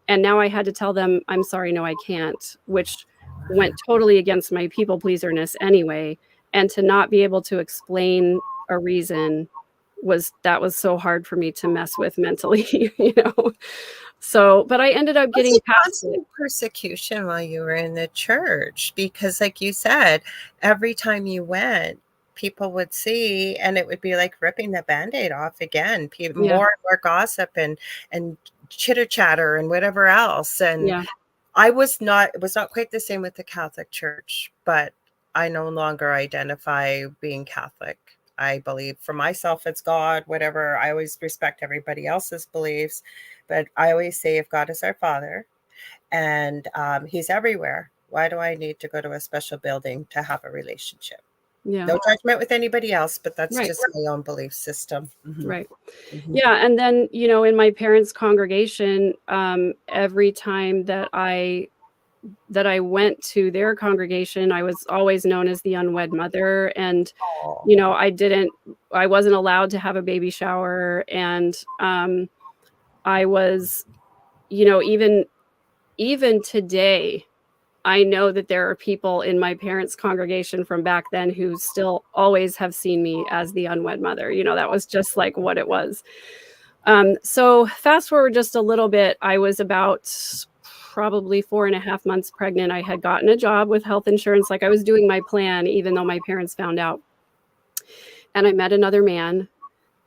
And now I had to tell them, I'm sorry, no, I can't, which went totally against my people pleaserness anyway. And to not be able to explain a reason was so hard for me to mess with mentally, So, but I ended up getting past persecution while you were in the church, because like you said, every time you went, people would see, and it would be like ripping the Band-Aid off again. More and more gossip and chitter chatter and whatever else. And it was not quite the same with the Catholic Church, but I no longer identify being Catholic. I believe for myself, it's God, whatever. I always respect everybody else's beliefs, but I always say if God is our Father and he's everywhere, why do I need to go to a special building to have a relationship? No judgment with anybody else, but that's just my own belief system. Right. Yeah. And then, in my parents' congregation, every time that I went to their congregation, I was always known as the unwed mother. And, I wasn't allowed to have a baby shower. And I was, even today, I know that there are people in my parents' congregation from back then who still always have seen me as the unwed mother. You know, that was just like what it was. So fast forward just a little bit, I was about probably 4.5 months pregnant. I had gotten a job with health insurance, like I was doing my plan, even though my parents found out. And I met another man,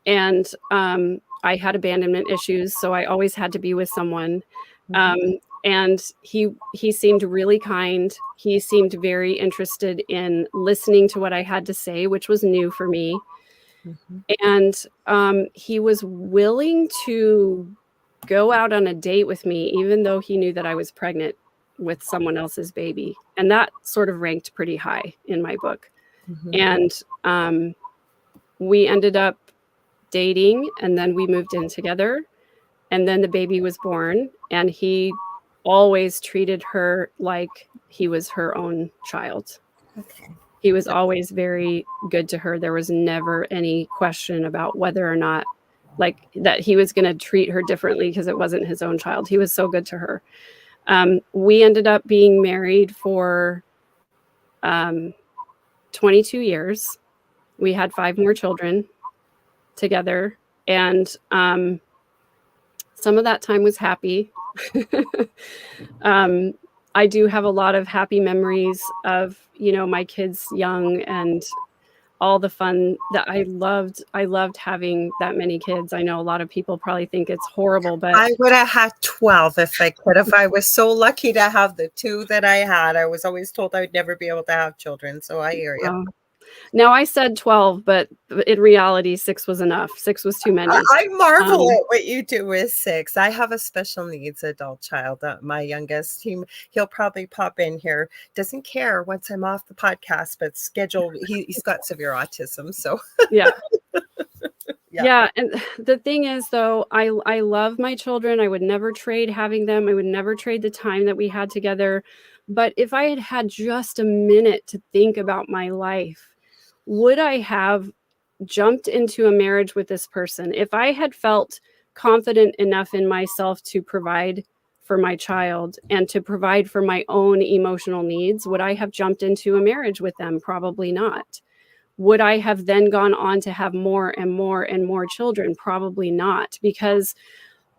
and I had abandonment issues, so I always had to be with someone. And he seemed really kind. He seemed very interested in listening to what I had to say, which was new for me. And he was willing to go out on a date with me, even though he knew that I was pregnant with someone else's baby. And that sort of ranked pretty high in my book. And we ended up dating, and then we moved in together, and then the baby was born, and he always treated her like he was her own child. He was always very good to her. There was never any question about whether or not, like, that he was going to treat her differently because it wasn't his own child. He was so good to her. We ended up being married for 22 years. We had 5 more children together, and some of that time was happy. I do have a lot of happy memories of, you know, my kids young and all the fun that I loved. I loved having that many kids. I know a lot of people probably think it's horrible, but I would have had 12 if I could. If I was so lucky to have the 2 that I had. I was always told I would never be able to have children, so I hear you. Now I said 12, but in reality, 6 was enough. 6 was too many. I marvel at what you do with 6. I have a special needs adult child. My youngest, he'll probably pop in here. Doesn't care once I'm off the podcast, but he's got severe autism. So yeah. Yeah. And the thing is, though, I love my children. I would never trade having them. I would never trade the time that we had together. But if I had had just a minute to think about my life, would I have jumped into a marriage with this person? If I had felt confident enough in myself to provide for my child and to provide for my own emotional needs, would I have jumped into a marriage with them? Probably not. Would I have then gone on to have more and more and more children? Probably not, because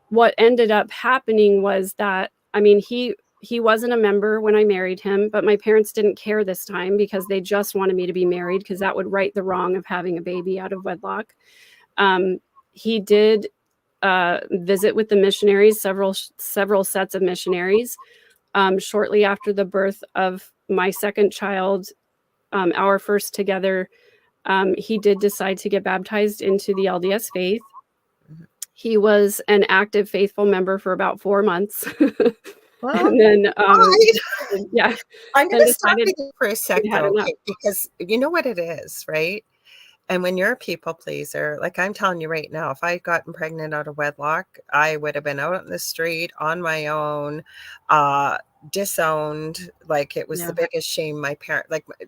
what ended up happening was that, I mean, he wasn't a member when I married him, but my parents didn't care this time because they just wanted me to be married because that would right the wrong of having a baby out of wedlock. He did visit with the missionaries, several sets of missionaries. Shortly after the birth of my second child, our first together, he did decide to get baptized into the LDS faith. He was an active, faithful member for about 4 months. well, and then, yeah, I'm going to stop you for a second, okay, because you know what it is, right? And when you're a people pleaser, like I'm telling you right now, if I had gotten pregnant out of wedlock, I would have been out on the street on my own, disowned. Like it was the biggest shame.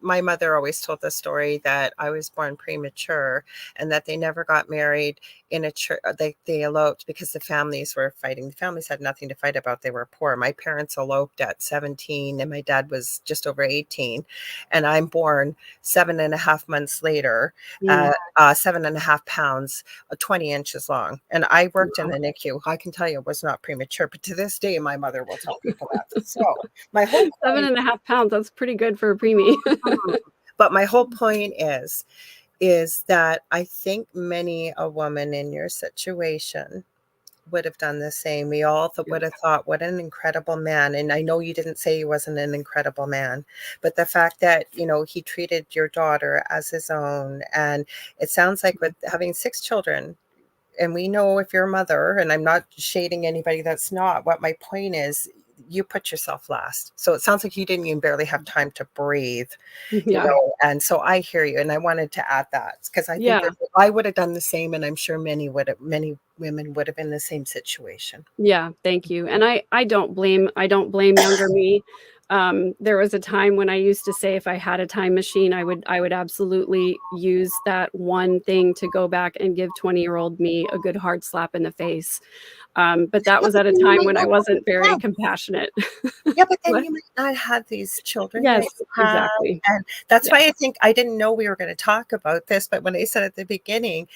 My mother always told the story that I was born premature and that they never got married in a church. They eloped because the families were fighting. The families had nothing to fight about. They were poor. My parents eloped at 17 and my dad was just over 18. And I'm born 7.5 months later, 7.5 pounds, 20 inches long. And I worked in the NICU. I can tell you it was not premature, but to this day, my mother will tell people that. So my whole 7.5 pounds, that's pretty good for a preemie. But my whole point is that I think many a woman in your situation would have done the same. We all would have thought, what an incredible man. And I know you didn't say he wasn't an incredible man, but the fact that, you know, he treated your daughter as his own. And it sounds like with having 6 children, and we know if you're a mother, and I'm not shading anybody that's not, what my point is, you put yourself last. So it sounds like you didn't even barely have time to breathe, you know? And so I hear you. And I wanted to add that because I think that I would have done the same. And I'm sure many women would have been in the same situation. Yeah. Thank you. And I don't blame younger me. There was a time when I used to say if I had a time machine, I would absolutely use that one thing to go back and give 20-year-old me a good hard slap in the face. But that Yeah, was but at a then you time might when I not wasn't very have. compassionate. Yeah, but then What? you might not have these children that Yes, you have, exactly. and that's Yeah, why I think I didn't know we were gonna talk about this, but when I said at the beginning,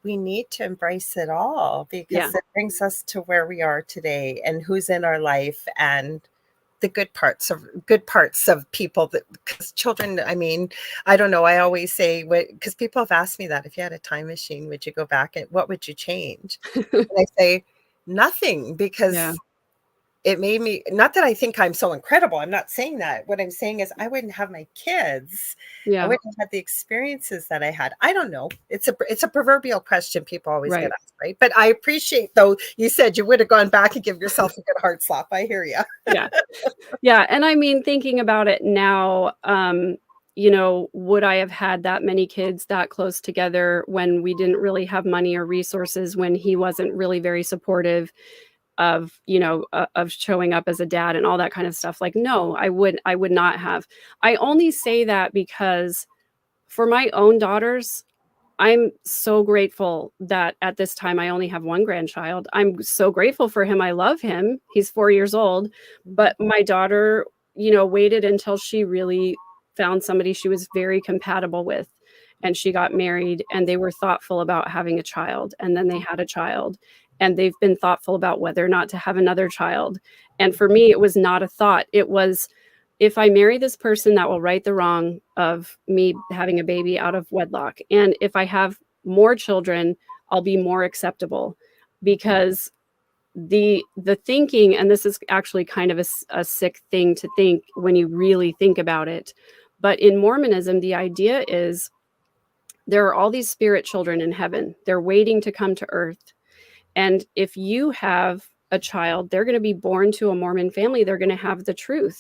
we need to embrace it all yeah, because it brings us to where we are today and who's in our life and the good parts of people that because children, I mean, I don't know, I always say because people have asked me that, "If you had a time machine, would you go back and what would you change?" And I say, "Nothing," yeah, because it made me not that I think I'm so incredible, I'm not saying that. What I'm saying is I wouldn't have my kids. I yeah, wouldn't have had the experiences that I had. I don't know. It's a proverbial question people always get right. asked, right? But I appreciate though you said you would have gone back and give yourself a good hard slap. I hear you. Yeah. Yeah, and I mean, thinking about it now, you know, would I have had that many kids that close together when we didn't really have money or resources, when he wasn't really very supportive of, you know, of showing up as a dad and all that kind of stuff? Like, no, I would not have. I only say that because for my own daughters, I'm so grateful that at this time I only have one grandchild. I'm so grateful for him. I love him. He's 4 years old, Mhm. but my daughter, you know, waited until she really found somebody she was very compatible with, and she got married, and they were thoughtful about having a child, and then they had a child, and they've been thoughtful about whether or not to have another child. And for me, it was not a thought. It was, if I marry this person, that will right the wrong of me having a baby out of wedlock. And if I have more children, I'll be more acceptable, because the thinking, and this is actually kind of a sick thing to think when you really think about it, but in Mormonism, the idea is there are all these spirit children in heaven. They're waiting to come to earth. And if you have a child, they're going to be born to a Mormon family. They're going to have the truth.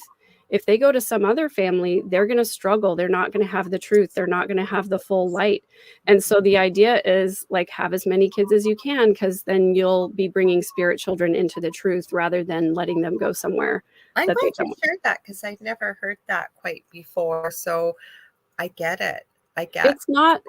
If they go to some other family, they're going to struggle. They're not going to have the truth. They're not going to have the full light. And so the idea is like, have as many kids as you can, because then you'll be bringing spirit children into the truth rather than letting them go somewhere I'm that they glad you don't. shared that because I'd never heard that quite before. So I get it. I get.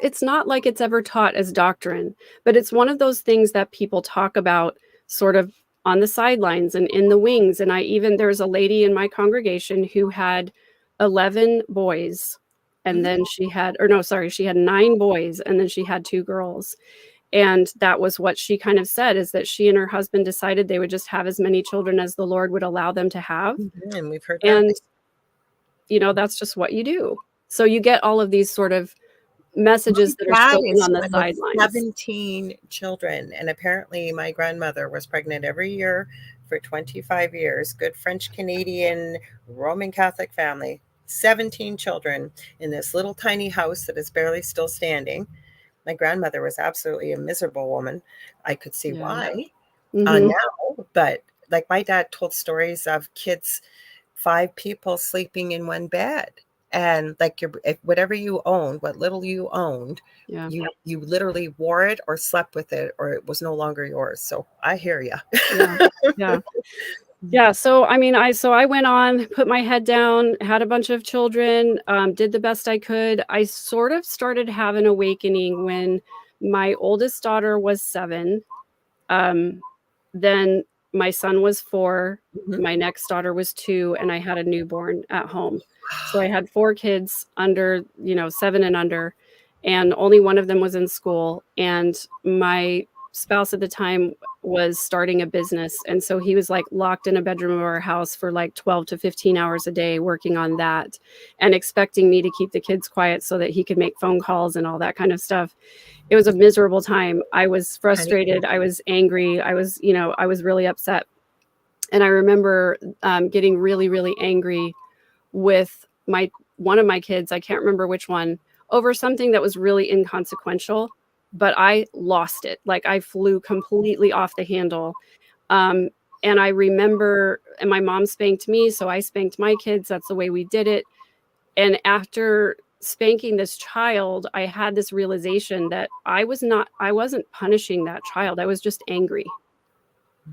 It's not like it's ever taught as doctrine, but it's one of those things that people talk about sort of on the sidelines and in the wings. And there's a lady in my congregation who had 11 boys, and Mhm. then she had, or no, sorry, she had 9 boys, and then she had 2 girls. And that was what she kind of said, is that she and her husband decided they would just have as many children as the Lord would allow them to have. Mhm. And we've heard that. And, you know, that's just what you do. So you get all of these sort of My messages that are dad spoken is on the one of sidelines. 17 children, and apparently my grandmother was pregnant every year for 25 years. Good French Canadian Roman Catholic family. 17 children in this little tiny house that is barely still standing. My grandmother was absolutely a miserable woman. I could see Yeah. why Mhm. now, but like my dad told stories of kids 5 people sleeping in one bed, and, like, whatever you owned, what little you owned, Yeah. you literally wore it or slept with it, or it was no longer yours, so I hear you. Yeah. Yeah. Yeah, so, I mean, I went on, put my head down, had a bunch of children, did the best I could. I sort of started having awakening when my oldest daughter was 7, um, then my son was 4, Mhm. my next daughter was 2, and I had a newborn at home. So I had 4 kids under, you know, 7 and under, and only one of them was in school, and my spouse at the time was starting a business, and so he was, like, locked in a bedroom of our house for, like, 12 to 15 hours a day working on that, and expecting me to keep the kids quiet so that he could make phone calls and all that kind of stuff. It was a miserable time. I was Honey, frustrated, I was angry, I was, you know, I was really upset, and I remember, getting really, really angry with my one of my kids, I can't remember which one, over something that was really inconsequential, but I lost it. Like, I flew completely off the handle. Um, and I remember, and my mom spanked me, so I spanked my kids. That's the way we did it. And after spanking this child, I had this realization that I wasn't punishing that child. I was just angry.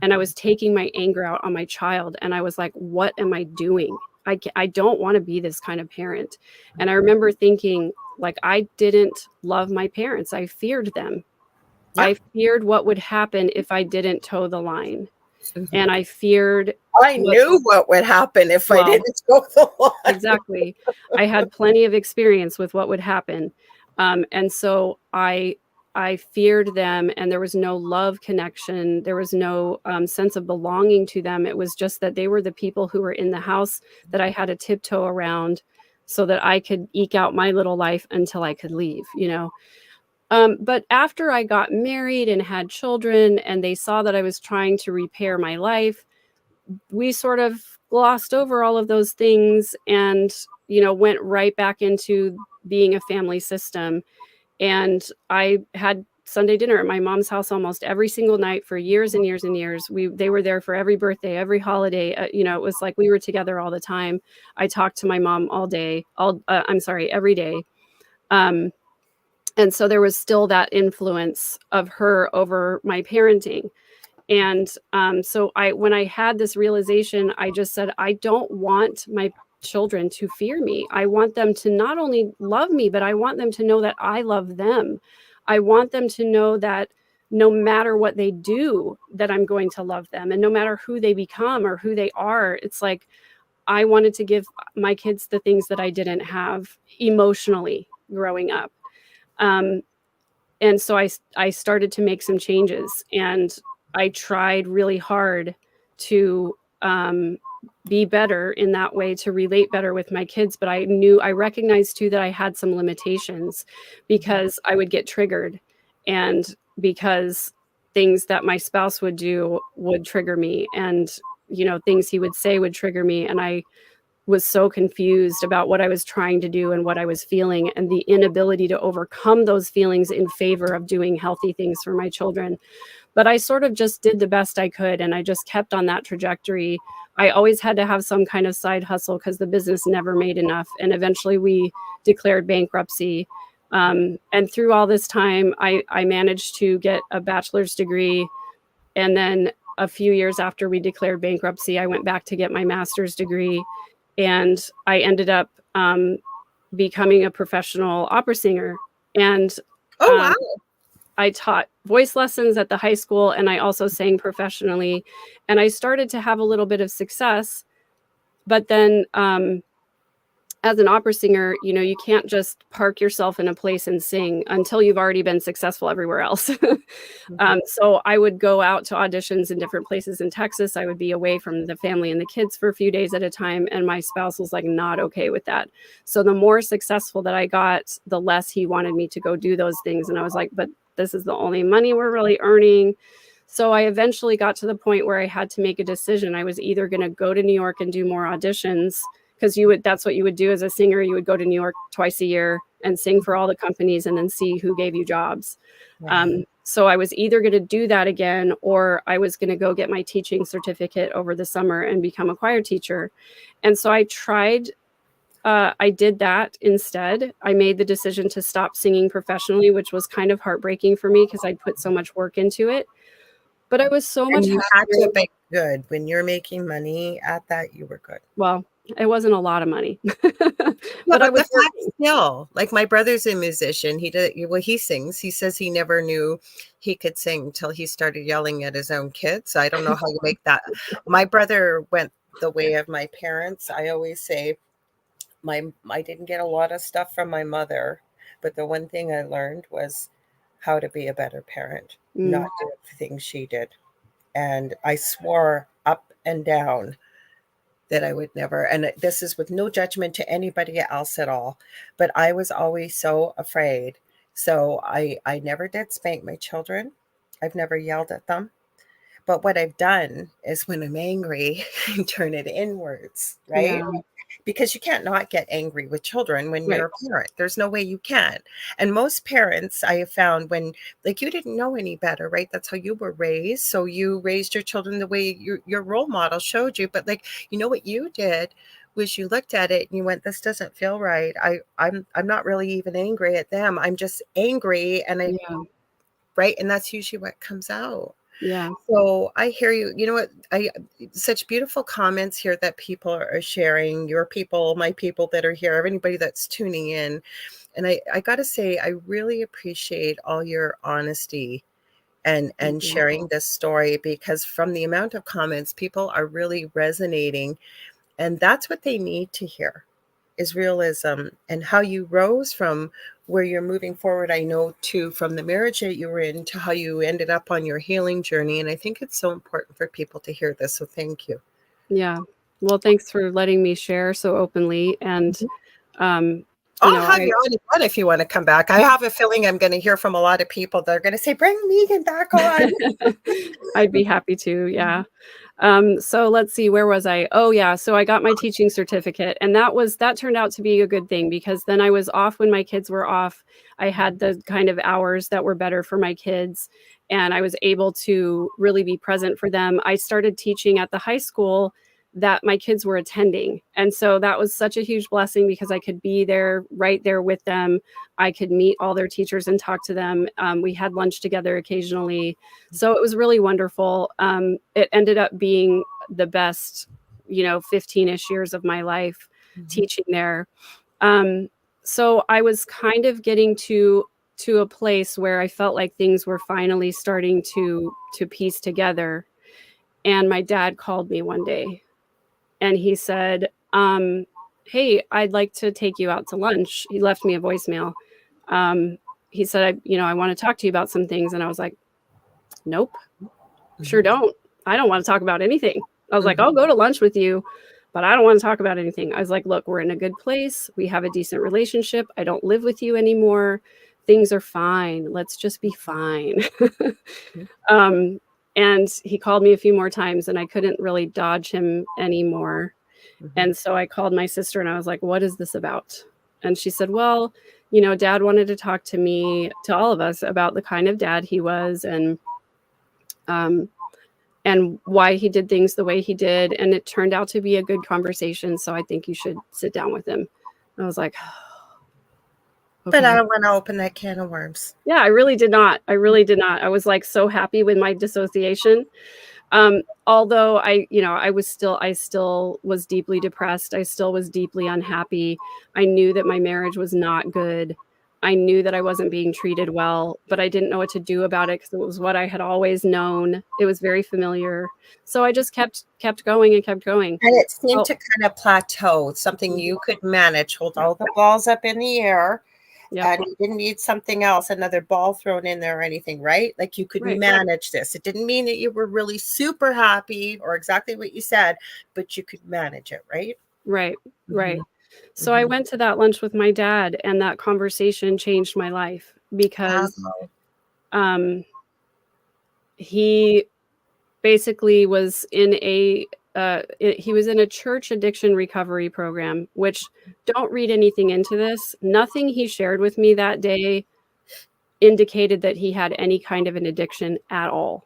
And I was taking my anger out on my child. And I was like, what am I doing? I don't want to be this kind of parent. And I remember thinking, like, I didn't love my parents. I feared them. Yeah. I feared what would happen if I didn't toe the line. Mhm. And I feared I what, knew what would happen if I well, didn't go the line. exactly. I had plenty of experience with what would happen. And so I feared them, and there was no love connection. There was no sense of belonging to them. It was just that they were the people who were in the house that I had to tiptoe around so that I could eke out my little life until I could leave, you know. But after I got married and had children, and they saw that I was trying to repair my life, we sort of glossed over all of those things and, you know, went right back into being a family system. And I had Sunday dinner at my mom's house almost every single night for years and years and years. They were there for every birthday, every holiday. You know, it was like we were together all the time. I talked to my mom all day, every day. Um, and so there was still that influence of her over my parenting. And so when I had this realization, I just said, I don't want my children to fear me. I want them to not only love me, but I want them to know that I love them. I want them to know that no matter what they do, that I'm going to love them. And no matter who they become or who they are, it's like I wanted to give my kids the things that I didn't have emotionally growing up. Um, and so I started to make some changes, and I tried really hard to be better in that way, to relate better with my kids. But I recognized too that I had some limitations because I would get triggered, and because things that my spouse would do would trigger me, and, you know, things he would say would trigger me. And I was so confused about what I was trying to do and what I was feeling, and the inability to overcome those feelings in favor of doing healthy things for my children. But I sort of just did the best I could, and I just kept on that trajectory. I always had to have some kind of side hustle because the business never made enough. And eventually we declared bankruptcy. And through all this time, I managed to get a bachelor's degree. And then a few years after we declared bankruptcy, I went back to get my master's degree. And I ended up becoming a professional opera singer. And Oh, um, wow. I taught voice lessons at the high school, and I also sang professionally. And I started to have a little bit of success. But then as an opera singer, you know, you can't just park yourself in a place and sing until you've already been successful everywhere else. So I would go out to auditions in different places in Texas. I would be away from the family and the kids for a few days at a time. And my spouse was like not okay with that. So the more successful that I got, the less he wanted me to go do those things. And I was like, but this is the only money we're really earning. So I eventually got to the point where I had to make a decision. I was either going to go to New York and do more auditions, because that's what you would do as a singer. You would go to New York twice a year and sing for all the companies and then see who gave you jobs. Right. So I was either going to do that again, or I was going to go get my teaching certificate over the summer and become a choir teacher. And so I tried. I did that instead. I made the decision to stop singing professionally, which was kind of heartbreaking for me because I put so much work into it. But I was so And much you had happier. to be good. When you're making money at that, you were good. Well, it wasn't a lot of money, Yeah, but I but the was fact working. still, like my brother's a musician. He sings. He says he never knew he could sing till he started yelling at his own kids. I don't know how you make that. My brother went the way of my parents. I always say I didn't get a lot of stuff from my mother, but the one thing I learned was how to be a better parent, not Mm, do the things she did. And I swore up and down that I would never, and this is with no judgment to anybody else at all, but I was always so afraid. So I never did spank my children. I've never yelled at them. But what I've done is when I'm angry, turn it inwards, right? yeah, Because you can't not get angry with children when you're right. a parent. There's no way you can. And most parents I have found when, like, you didn't know any better, right? That's how you were raised. So you raised your children the way your role model showed you. But like, you know what you did was you looked at it and you went, this doesn't feel right. I'm not really even angry at them. I'm just angry and I Yeah. right. And that's usually what comes out. Yeah. So I hear you. You know what? Such beautiful comments here that people are sharing, your people, my people that are here, anybody that's tuning in. And I got to say, I really appreciate all your honesty and sharing this story, because from the amount of comments, people are really resonating, and that's what they need to hear, is realism, and how you rose from where you're moving forward. I know too, from the marriage that you were in to how you ended up on your healing journey. And I think it's so important for people to hear this. So thank you. Yeah. Well, thanks for letting me share so openly. And, um, you I'll know, have you on again if you want to come back. I have a feeling I'm going to hear from a lot of people that are going to say, bring Megan back on. I'd be happy to. Yeah. So let's see, where was I? Oh yeah. So I got my teaching certificate, and that turned out to be a good thing, because then I was off when my kids were off. I had the kind of hours that were better for my kids, and I was able to really be present for them. I started teaching at the high school that my kids were attending. And so that was such a huge blessing, because I could be there, right there with them. I could meet all their teachers and talk to them. We had lunch together occasionally. So it was really wonderful. It ended up being the best, 15-ish years of my life teaching there. So I was kind of getting to a place where I felt like things were finally starting to piece together. And my dad called me one day, and he said, "Hey, I'd like to take you out to lunch." He left me a voicemail. He said, I want to talk to you about some things." And I was like, "Nope, sure don't. I don't want to talk about anything." I was like, "I'll go to lunch with you, but I don't want to talk about anything." I was like, "Look, we're in a good place. We have a decent relationship. I don't live with you anymore. Things are fine. Let's just be fine." um, and he called me a few more times, and I couldn't really dodge him anymore. And so I called my sister, and I was like, "What is this about?" And she said, "Well, Dad wanted to talk to all of us about the kind of dad he was, um, and why he did things the way he did. And it turned out to be a good conversation. So I think you should sit down with him." And I was like, But I "Okay." don't want to open that can of worms. Yeah, I really did not. I was like so happy with my dissociation. Although I still was deeply depressed. I still was deeply unhappy. I knew that my marriage was not good. I knew that I wasn't being treated well, but I didn't know what to do about it, because it was what I had always known. It was very familiar. So I just kept going and kept going. And it seemed Oh, to kind of plateau, something you could manage, hold all the balls up in the air, yep, and you didn't need something else, another ball thrown in there or anything, right? Like you could right, manage this. It didn't mean that you were really super happy or exactly what you said, but you could manage it, right? right, Mm-hmm. right. So I Mm-hmm. went to that lunch with my dad, and that conversation changed my life, because Wow. um, he basically was in he was in a church addiction recovery program, which, don't read anything into this. Nothing he shared with me that day indicated that he had any kind of an addiction at all.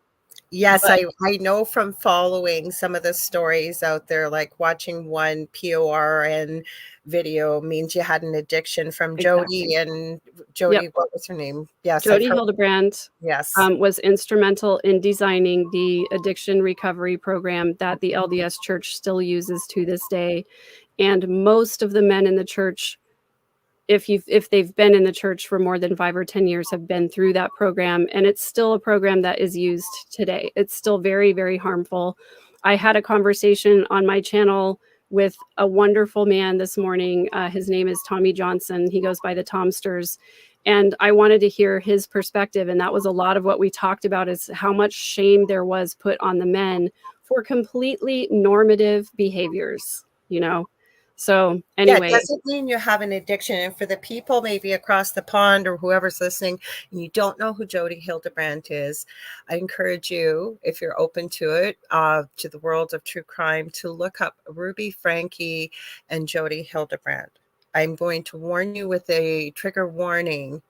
Yes, But I know from following some of the stories out there, like watching one PORN video means you had an addiction from exactly. Jody and Yep. Jody, what was her name? Yes, I've Jody heard. Hildebrandt Yes. was instrumental in designing the addiction recovery program that the LDS Church still uses to this day. And most of the men in the church, if they've been in the church for more than 5 or 10 years, have been through that program, and it's still a program that is used today. It's still very, very harmful. I had a conversation on my channel with a wonderful man this morning. His name is Tommy Johnson. He goes by the Tomsters, and I wanted to hear his perspective. And that was a lot of what we talked about, is how much shame there was put on the men for completely normative behaviors. So Yeah, it anyway, doesn't mean you have an addiction. And for the people maybe across the pond or whoever's listening, and you don't know who Jody Hildebrandt is, I encourage you, if you're open to it, to the world of true crime, to look up Ruby Frankie and Jody Hildebrandt. I'm going to warn you with a trigger warning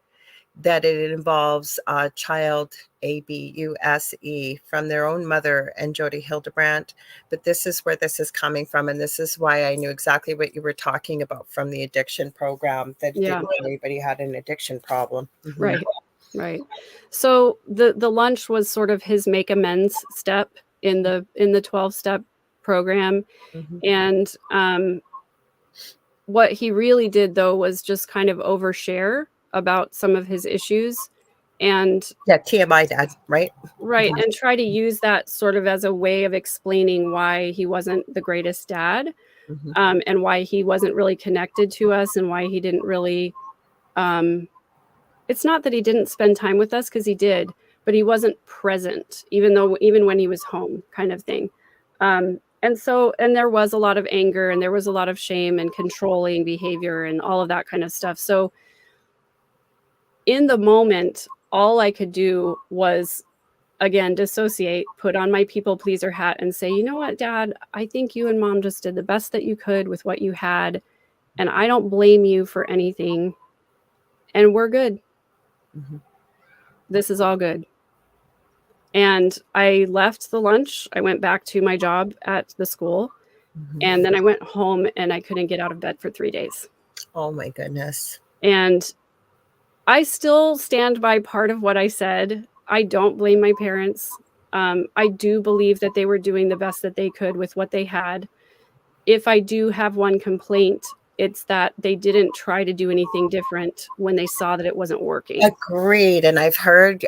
that it involves a child, abuse, from their own mother and Jody Hildebrandt. But this is where this is coming from. And this is why I knew exactly what you were talking about from the addiction program, that it yeah, didn't mean anybody had an addiction problem. right. Right. So the lunch was sort of his make amends step in the 12-step program. Mhm. And what he really did though was just kind of overshare about some of his issues and Yeah, TMI dad, right? right, and try to use that sort of as a way of explaining why he wasn't the greatest dad, Mhm. and why he wasn't really connected to us and why he didn't really um, it's not that he didn't spend time with us because he did, but he wasn't present, even when he was home, kind of thing. And there was a lot of anger and there was a lot of shame and controlling behavior and all of that kind of stuff. So in the moment, all I could do was again dissociate, put on my people pleaser hat, and say, you know what, Dad, I think you and Mom just did the best that you could with what you had, and I don't blame you for anything, and we're good. Mhm. This is all good. And I left the lunch. I went back to my job at the school. Mhm. And then I went home and I couldn't get out of bed for 3 days. Oh my goodness. And I still stand by part of what I said. I don't blame my parents. I do believe that they were doing the best that they could with what they had. If I do have one complaint, it's that they didn't try to do anything different when they saw that it wasn't working. Agreed. And I've heard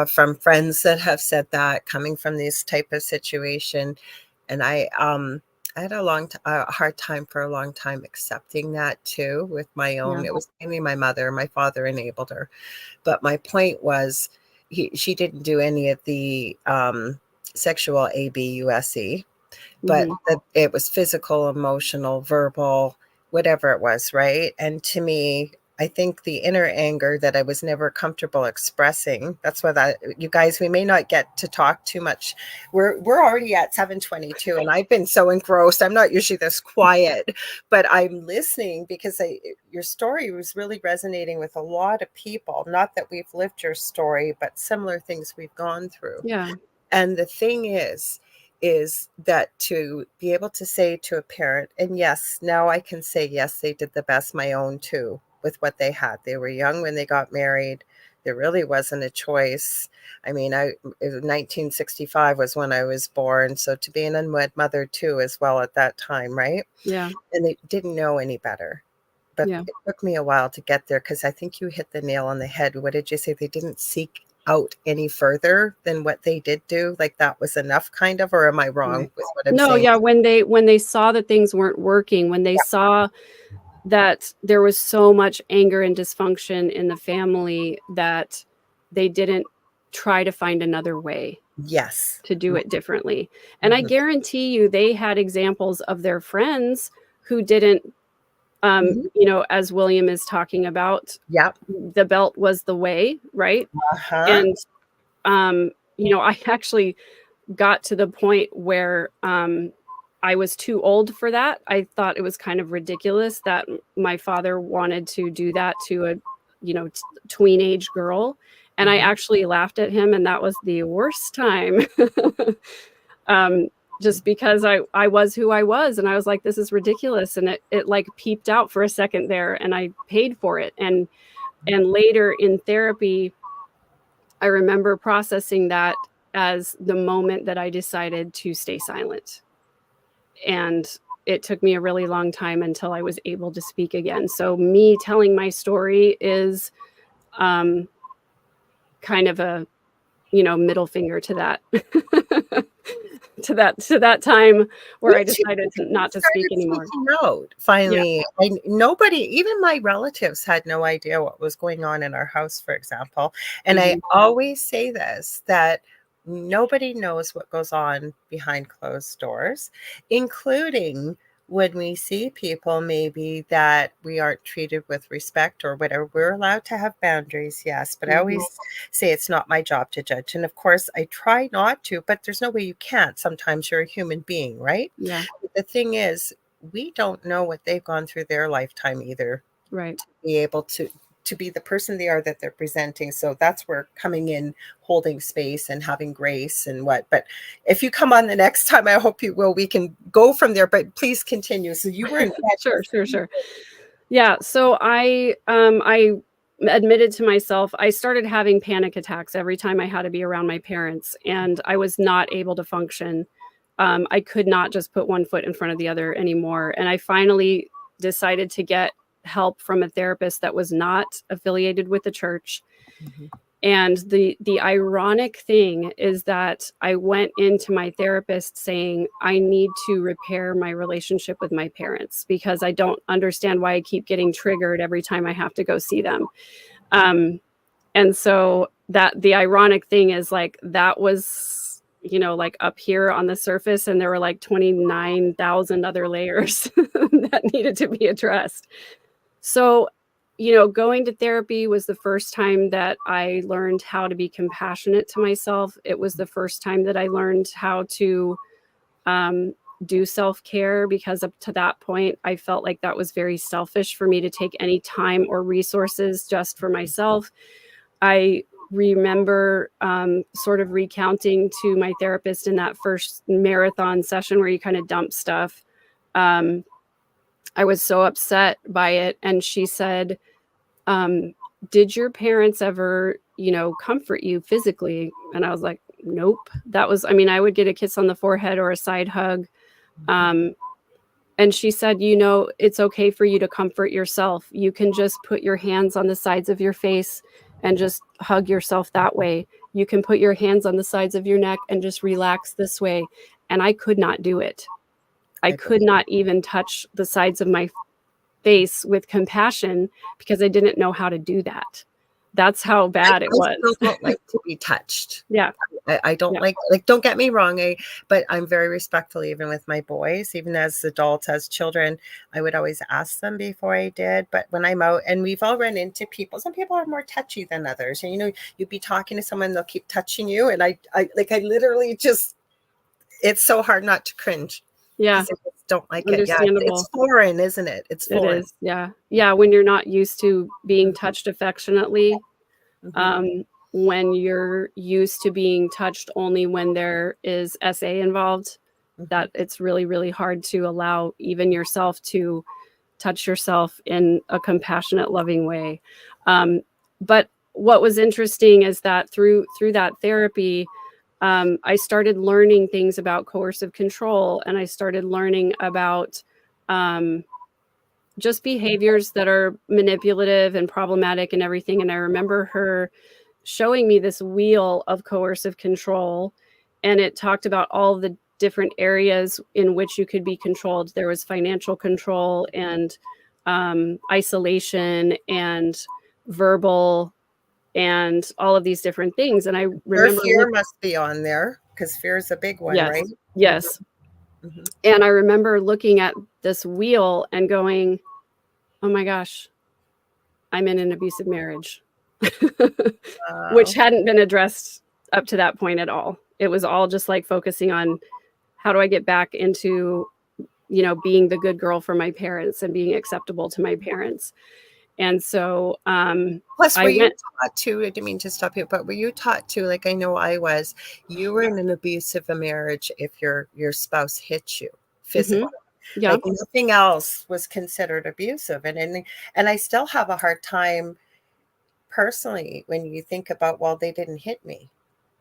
from friends that have said that coming from this type of situation. And I had a hard time for a long time accepting that too with my Yeah. own. It was mainly my mother. My father enabled her. But my point was, she didn't do any of the sexual abuse, but Hmm. it was physical, emotional, verbal, whatever it was, right? And to me, I think the inner anger that I was never comfortable expressing. That's what you guys, we may not get to talk too much. We're already at 7:22, and I've been so engrossed. I'm not usually this quiet, but I'm listening because your story was really resonating with a lot of people. Not that we've lived your story, but similar things we've gone through. Yeah. And the thing is that to be able to say to a parent, and yes, now I can say, yes, they did the best, my own too, with what they had. They were young when they got married. There really wasn't a choice. I mean, 1965 was when I was born. So to be an unwed mother too, as well at that time, right? Yeah. And they didn't know any better. But Yeah. it took me a while to get there because I think you hit the nail on the head. What did you say? They didn't seek out any further than what they did do? Like that was enough, kind of, or am I wrong Right. with what I'm No, saying? yeah, when they saw that things weren't working, when they Yeah. saw that there was so much anger and dysfunction in the family that they didn't try to find another way Yes. to do it differently. And I Mhm. guarantee you they had examples of their friends who didn't Mhm. as William is talking about, Yep. the belt was the way, right? Uh-huh. And I actually got to the point where I was too old for that. I thought it was kind of ridiculous that my father wanted to do that to a, tween age girl. And I Mhm. actually laughed at him, and that was the worst time. um, just because I was who I was, and I was like, this is ridiculous. And it like peeped out for a second there, and I paid for it. And later in therapy, I remember processing that as the moment that I decided to stay silent. And it took me a really long time until I was able to speak again. So me telling my story is um, kind of a, middle finger to that to that time where Me I too. decided Because you not to speak started anymore. speaking out Yeah. finally. Nobody, even my relatives, had no idea what was going on in our house, for example. And I Mhm. always say this, that nobody knows what goes on behind closed doors, including when we see people maybe that we aren't treated with respect or whatever. We're allowed to have boundaries, yes, but I always Mhm. say it's not my job to judge. And of course, I try not to, but there's no way you can't. Sometimes you're a human being, right? Yeah. The thing is, we don't know what they've gone through their lifetime either Right. to be able to be the person they are that they're presenting. So that's where coming in, holding space and having grace and what. But if you come on the next time, I hope you will. We can go from there, but please continue. So you were in bed. Sure, sure, sure. Yeah, so I admitted to myself, I started having panic attacks every time I had to be around my parents, and I was not able to function. I could not just put one foot in front of the other anymore. And I finally decided to get help from a therapist that was not affiliated with the church. Mm-hmm. And the ironic thing is that I went into my therapist saying, I need to repair my relationship with my parents because I don't understand why I keep getting triggered every time I have to go see them. And so that the ironic thing is like, that was, you know, like up here on the surface, and there were like 29,000 other layers that needed to be addressed. So, you know, going to therapy was the first time that I learned how to be compassionate to myself. It was the first time that I learned how to do self-care, because up to that point, I felt like that was very selfish for me to take any time or resources just for myself. I remember sort of recounting to my therapist in that first marathon session where you kind of dump stuff. I was so upset by it. And she said, did your parents ever, you know, comfort you physically? And I was like, nope. That was, I mean, I would get a kiss on the forehead or a side hug. And she said, you know, it's okay for you to comfort yourself. You can just put your hands on the sides of your face and just hug yourself that way. You can put your hands on the sides of your neck and just relax this way. And I could not do it. I could not even touch the sides of my face with compassion because I didn't know how to do that. That's how bad it was. I still don't like to be touched. Yeah. I don't like, don't get me wrong. But I'm very respectful, even with my boys, even as adults, as children, I would always ask them before I did. But when I'm out, and we've all run into people, some people are more touchy than others. And, you know, you'd be talking to someone, they'll keep touching you. And I literally just, it's so hard not to cringe. Yeah. I just don't like it. Yeah. It's foreign, isn't it? It's foreign. It is. Yeah. Yeah. When you're not used to being touched affectionately, when you're used to being touched only when there is SA involved, that it's really, really hard to allow even yourself to touch yourself in a compassionate, loving way. But what was interesting is that through that therapy, I started learning things about coercive control, and I started learning about just behaviors that are manipulative and problematic and everything. And I remember her showing me this wheel of coercive control, and it talked about all the different areas in which you could be controlled. There was financial control and isolation and verbal and all of these different things. And I remember fear must be on there, because fear is a big one, yes, right? Yes. And I remember looking at this wheel and going, oh my gosh, I'm in an abusive marriage. Which hadn't been addressed up to that point at all. It was all just like focusing on how do I get back into, you know, being the good girl for my parents and being acceptable to my parents. And so plus, were you taught to, I didn't mean to stop you, but were you taught to, like I know I was, you were in an abusive marriage if your spouse hit you physically. Yeah. Like nothing else was considered abusive. And I still have a hard time personally when you think about, well, they didn't hit me.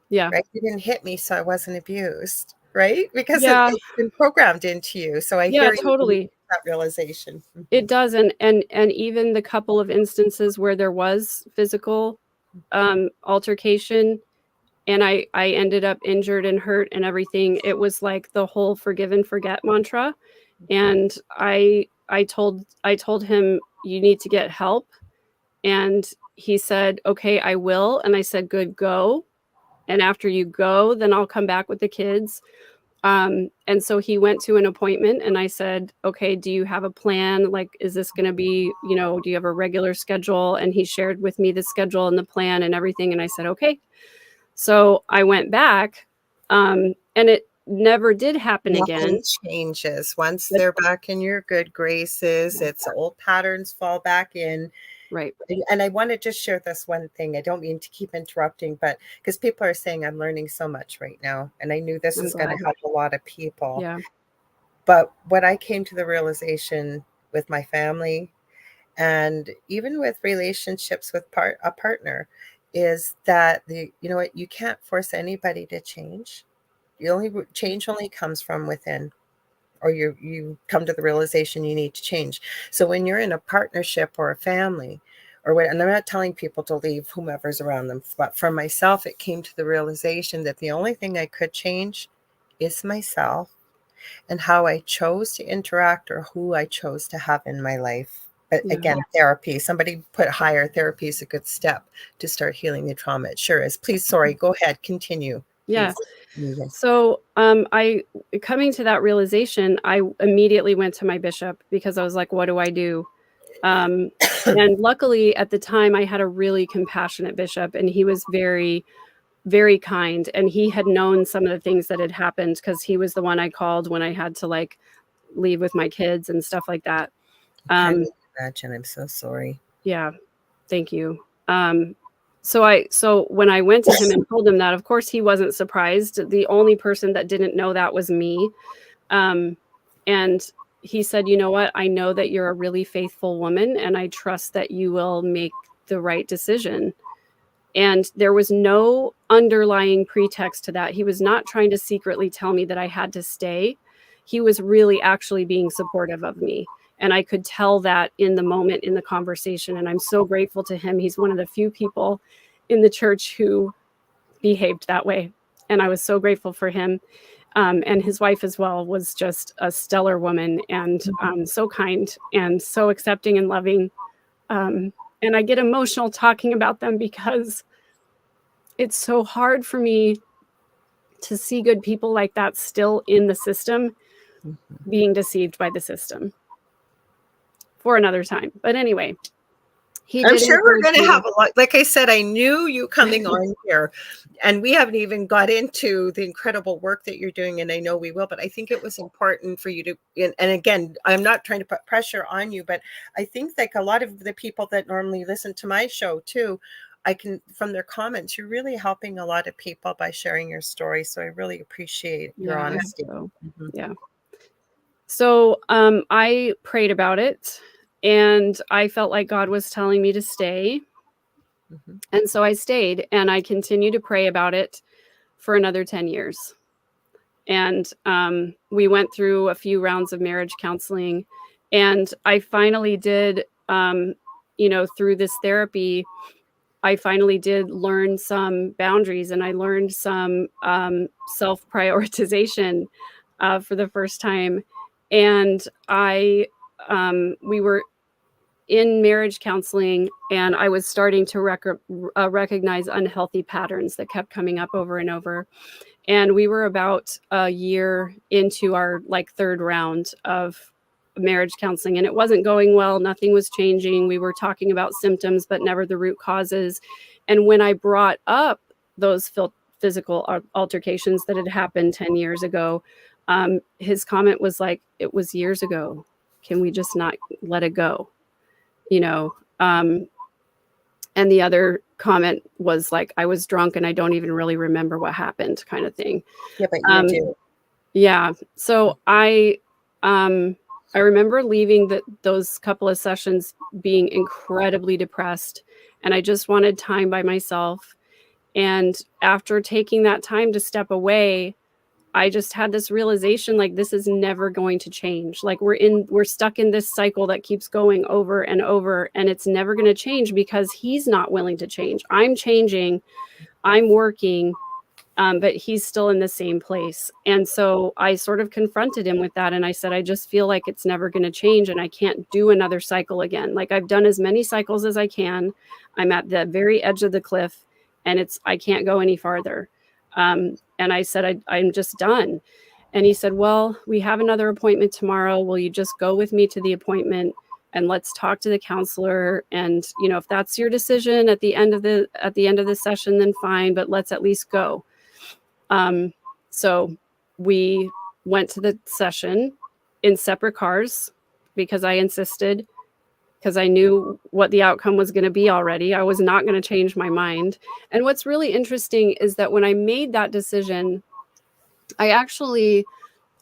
Yeah. Right? They didn't hit me, so I wasn't abused. Right? Because it's been programmed into you. So I hear totally that realization. It does. And even the couple of instances where there was physical altercation and I ended up injured and hurt and everything, it was like the whole forgive and forget mantra. And I told him, you need to get help. And he said, okay, I will. And I said, good, go. And after you go, then I'll come back with the kids. And so he went to an appointment, and I said, okay, do you have a plan? Like, is this going to be, you know, do you have a regular schedule? And he shared with me the schedule and the plan and everything. And I said, okay. So I went back, and it never did happen again. Changes once they're back in your good graces. It's old patterns fall back in. Right. And I want to just share this one thing. I don't mean to keep interrupting, but because people are saying I'm learning so much right now. And I knew this is going to help a lot of people. Yeah. But what I came to the realization with my family And even with relationships with a partner, is that you know what, you can't force anybody to change. Change only comes from within, or you come to the realization you need to change. So when you're in a partnership or a family, and I'm not telling people to leave whomever's around them, but for myself, it came to the realization that the only thing I could change is myself, and how I chose to interact, or who I chose to have in my life. But Yeah. again, therapy, somebody put higher, therapy is a good step to start healing the trauma. It sure is. Please, sorry, go ahead, continue. Yeah. Please. So I coming to that realization, I immediately went to my bishop because I was like, what do I do? And luckily at the time I had a really compassionate bishop, and he was very, very kind, and he had known some of the things that had happened because he was the one I called when I had to like leave with my kids and stuff like that. I can't imagine. I'm so sorry. Yeah, thank you. So when I went to him and told him that, of course he wasn't surprised. The only person that didn't know that was me. And he said, you know what? I know that you're a really faithful woman, and I trust that you will make the right decision. And there was no underlying pretext to that. He was not trying to secretly tell me that I had to stay. He was really actually being supportive of me. And I could tell that in the moment in the conversation. And I'm so grateful to him. He's one of the few people in the church who behaved that way. And I was so grateful for him. And his wife as well was just a stellar woman, and so kind and so accepting and loving. And I get emotional talking about them because it's so hard for me to see good people like that still in the system, being deceived by the system. For another time. But anyway, I'm sure we're going to have a lot. Like I said, I knew you coming on here, and we haven't even got into the incredible work that you're doing, and I know we will, but I think it was important for you to, and again, I'm not trying to put pressure on you, but I think like a lot of the people that normally listen to my show too, I can, from their comments, you're really helping a lot of people by sharing your story. So I really appreciate your honesty. So, yeah. So I prayed about it, and I felt like God was telling me to stay. And so I stayed, and I continued to pray about it for another 10 years. And we went through a few rounds of marriage counseling, and I finally did, through this therapy, I finally did learn some boundaries, and I learned some self-prioritization for the first time. And we were in marriage counseling, and I was starting to recognize unhealthy patterns that kept coming up over and over. And we were about a year into our third round of marriage counseling, and it wasn't going well. Nothing was changing. We were talking about symptoms, but never the root causes. And when I brought up those physical altercations that had happened 10 years ago, his comment was like, it was years ago. Can we just not let it go? And the other comment was like, I was drunk and I don't even really remember what happened, kind of thing. Yeah, but you do. Yeah. So I remember leaving those couple of sessions being incredibly depressed, and I just wanted time by myself. And after taking that time to step away, I just had this realization, like, this is never going to change. Like, we're stuck in this cycle that keeps going over and over, and it's never going to change because he's not willing to change. I'm changing, I'm working, but he's still in the same place. And so I sort of confronted him with that. And I said, I just feel like it's never going to change, and I can't do another cycle again. Like, I've done as many cycles as I can. I'm at the very edge of the cliff, and I can't go any farther. And I said, I'm just done. And he said, well, we have another appointment tomorrow. Will you just go with me to the appointment, and let's talk to the counselor? And, if that's your decision at the end of the session, then fine, but let's at least go. So we went to the session in separate cars because I insisted, because I knew what the outcome was going to be already. I was not going to change my mind. And what's really interesting is that when I made that decision, I actually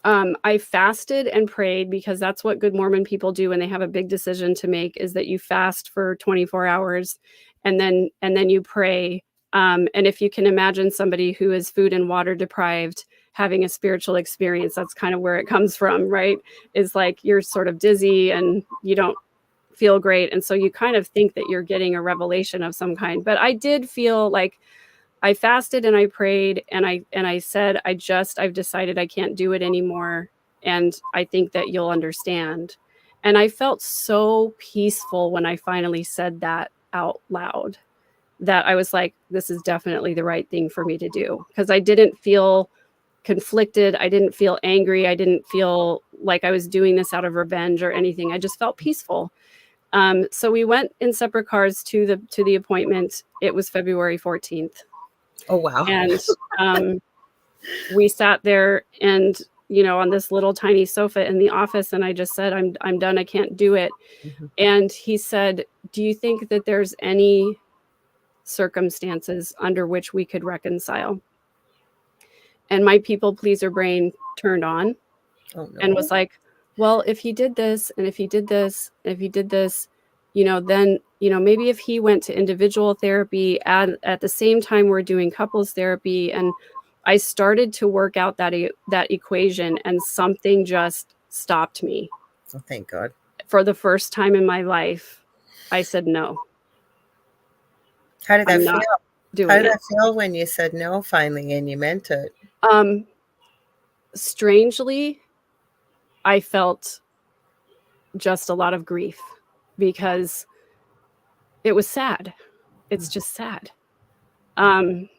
I fasted and prayed, because that's what good Mormon people do when they have a big decision to make, is that you fast for 24 hours and then you pray. And if you can imagine somebody who is food and water deprived having a spiritual experience, that's kind of where it comes from, right? Is like you're sort of dizzy and you don't feel great. And so you kind of think that you're getting a revelation of some kind. But I did feel like I fasted and I prayed and I said, I've decided I can't do it anymore. And I think that you'll understand. And I felt so peaceful when I finally said that out loud, that I was like, this is definitely the right thing for me to do. Because I didn't feel conflicted. I didn't feel angry. I didn't feel like I was doing this out of revenge or anything. I just felt peaceful. So we went in separate cars to the appointment. It was February 14th. Oh, wow. And we sat there and, on this little tiny sofa in the office, and I just said, I'm done. I can't do it. Mhm. And he said, do you think that there's any circumstances under which we could reconcile? And my people pleaser brain turned on Oh, no. and was like, well, if he did this, and if he did this, and if he did this, then, maybe if he went to individual therapy at the same time we're doing couples therapy. And I started to work out that equation, and something just stopped me. Oh, thank God. For the first time in my life, I said no. How did that I'm feel? not doing How did it. that feel when you said no finally and you meant it? Strangely, I felt just a lot of grief, because it was sad. It's just sad. And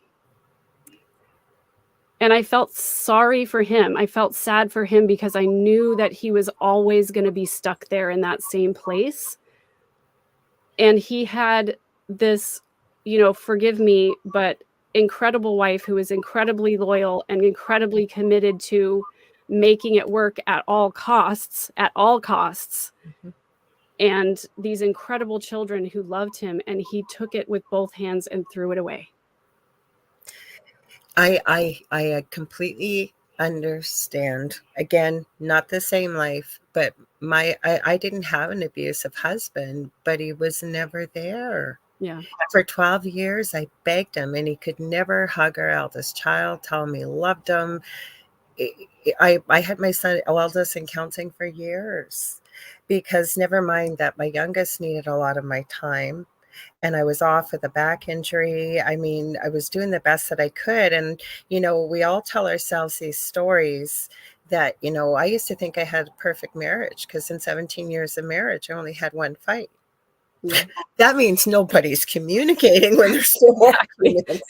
I felt sorry for him. I felt sad for him, because I knew that he was always going to be stuck there in that same place. And he had this, forgive me, but incredible wife who was incredibly loyal and incredibly committed to making it work at all costs, Mm-hmm. and these incredible children who loved him, and he took it with both hands and threw it away. I completely understand. Again, not the same life, but I didn't have an abusive husband, but he was never there. Yeah. For 12 years, I begged him, and he could never hug our eldest child, tell him he loved him. I had my son eldest in counseling for years, because never mind that my youngest needed a lot of my time, and I was off with a back injury. I mean, I was doing the best that I could. And, we all tell ourselves these stories that, I used to think I had a perfect marriage, because in 17 years of marriage, I only had one fight. Yeah. That means nobody's communicating when there's no arguments.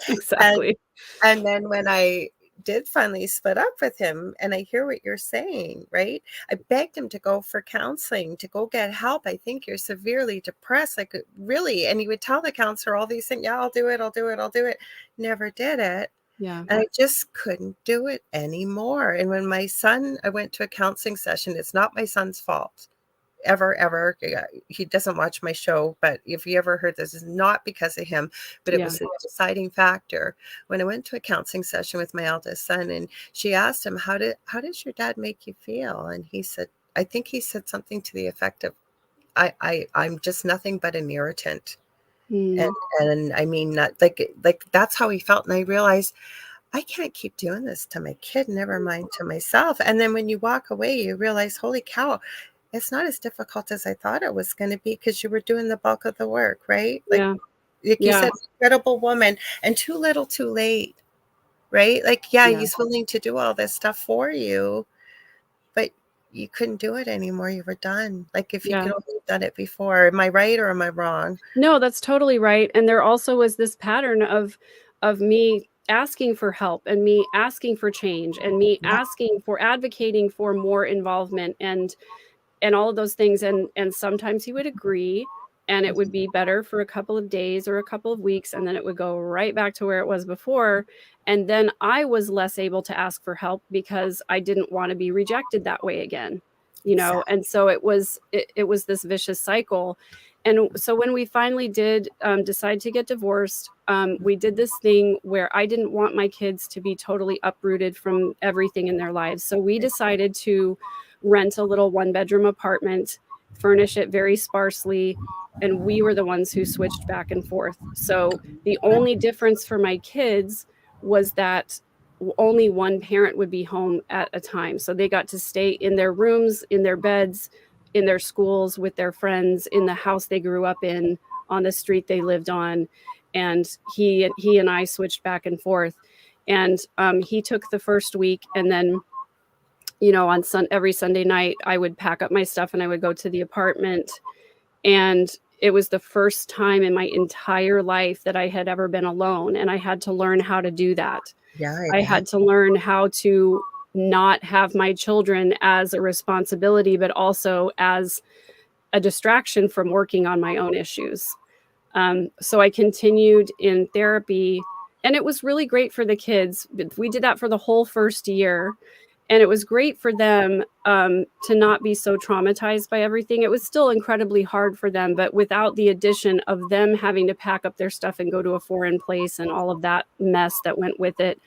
Exactly. And then when I did finally split up with him, and I hear what you're saying, right? I begged him to go for counseling, to go get help. I think you're severely depressed, like really. And he would tell the counselor all these things. Yeah, I'll do it. Never did it. Yeah. And I just couldn't do it anymore. And when I went to a counseling session, it's not my son's fault. Ever. He doesn't watch my show, but if you ever heard this, is not because of him, but it was a deciding factor. When I went to a counseling session with my eldest son, and she asked him, how does your dad make you feel? And he said, I think he said something to the effect of, I'm just nothing but an irritant. And I mean, not like that's how he felt. And I realized, I can't keep doing this to my kid, never mind to myself. And then when you walk away, you realize, holy cow, it's not as difficult as I thought it was going to be, because you were doing the bulk of the work, right? Like you said, incredible woman, and too little too late, right? Like, he's willing to do all this stuff for you, but you couldn't do it anymore. You were done. Like, if you could only have done it before. Am I right or am I wrong? No, that's totally right. And there also was this pattern of me asking for help, and me asking for change, and me advocating for more involvement, and all of those things. And sometimes he would agree, and it would be better for a couple of days or a couple of weeks, and then it would go right back to where it was before. And then I was less able to ask for help, because I didn't want to be rejected that way again, And so it was this vicious cycle. And so when we finally did decide to get divorced, we did this thing where I didn't want my kids to be totally uprooted from everything in their lives. So we decided to rent a little 1-bedroom apartment, furnish it very sparsely, and we were the ones who switched back and forth. So the only difference for my kids was that only one parent would be home at a time. So they got to stay in their rooms, in their beds, in their schools, with their friends, in the house they grew up in, on the street they lived on. And he and I switched back and forth. And he took the first week, and then, on every Sunday night, I would pack up my stuff and I would go to the apartment. And it was the first time in my entire life that I had ever been alone, and I had to learn how to do that. Yeah, I had to learn how to not have my children as a responsibility, but also as a distraction from working on my own issues. So I continued in therapy, and it was really great for the kids. We did that for the whole first year, and it was great for them to not be so traumatized by everything. It was still incredibly hard for them, but without the addition of them having to pack up their stuff and go to a foreign place and all of that mess that went with it.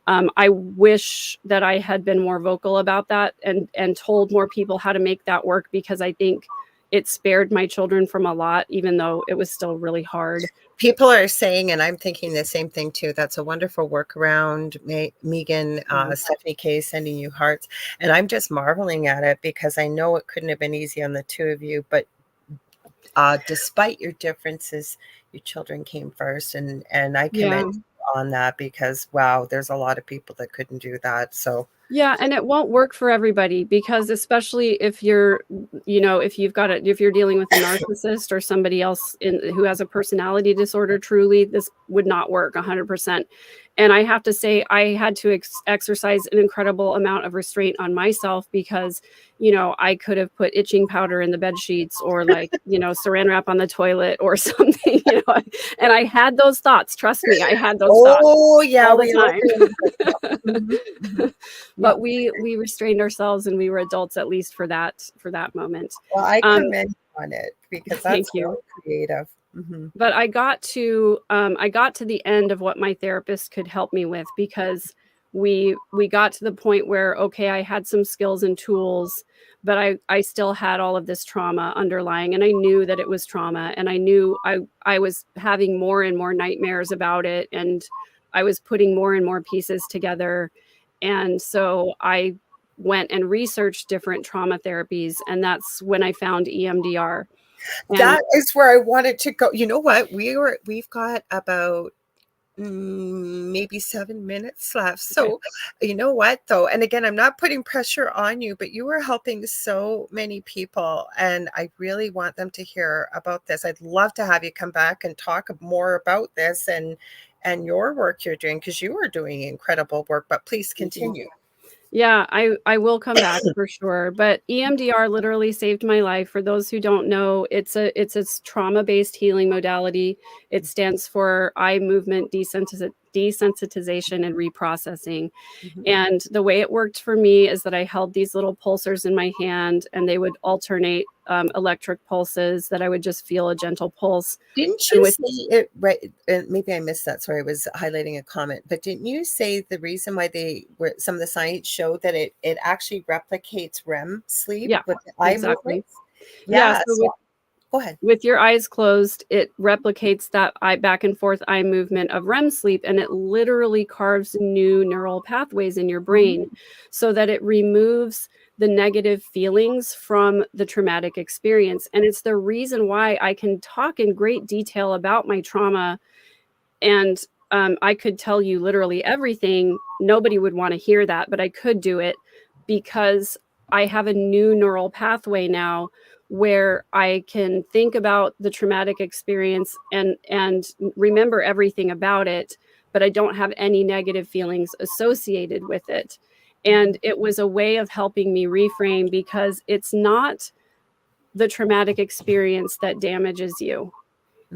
I wish that I had been more vocal about that and told more people how to make that work, because I think it spared my children from a lot, even though it was still really hard. People are saying, and I'm thinking the same thing too, that's a wonderful workaround. Megan, Stephanie K sending you hearts. And I'm just marveling at it, because I know it couldn't have been easy on the two of you, but despite your differences, your children came first. And I commend you on that, because wow, there's a lot of people that couldn't do that. So yeah, and it won't work for everybody, because especially if you're, if you're dealing with a narcissist or somebody else who has a personality disorder, truly, this would not work 100%. And I have to say, I had to exercise an incredible amount of restraint on myself, because, I could have put itching powder in the bed sheets, or saran wrap on the toilet or something, and I had those thoughts. Trust me, I had those thoughts. Oh yeah, all the time. But we restrained ourselves, and we were adults, at least for that moment. Well, I commend you on it, because that's really creative. But I got to the end of what my therapist could help me with, because we got to the point where, okay, I had some skills and tools, but I still had all of this trauma underlying, and I knew that it was trauma, and I knew I was having more and more nightmares about it, and I was putting more and more pieces together. And so I went and researched different trauma therapies, and that's when I found EMDR. That is where I wanted to go. You know what? We've got about maybe 7 minutes left. So you know what though? And again, I'm not putting pressure on you, but you are helping so many people, and I really want them to hear about this. I'd love to have you come back and talk more about this and your work you're doing, because you are doing incredible work, but please continue. Yeah, I will come back for sure. But EMDR literally saved my life. For those who don't know, it's a trauma-based healing modality. It stands for eye movement desensitization and reprocessing. And the way it worked for me is that I held these little pulsars in my hand, and they would alternate electric pulses that I would just feel a gentle pulse. Didn't you say it right? Maybe I missed that. Sorry, I was highlighting a comment. But didn't you say the reason why some of the science showed that it actually replicates REM sleep with the eye movements? Yeah. So go ahead. With your eyes closed, it replicates that back and forth eye movement of REM sleep, and it literally carves new neural pathways in your brain so that it removes the negative feelings from the traumatic experience. And it's the reason why I can talk in great detail about my trauma, and I could tell you literally everything. Nobody would want to hear that, but I could do it, because I have a new neural pathway now where I can think about the traumatic experience and remember everything about it, but I don't have any negative feelings associated with it. And it was a way of helping me reframe, because it's not the traumatic experience that damages you.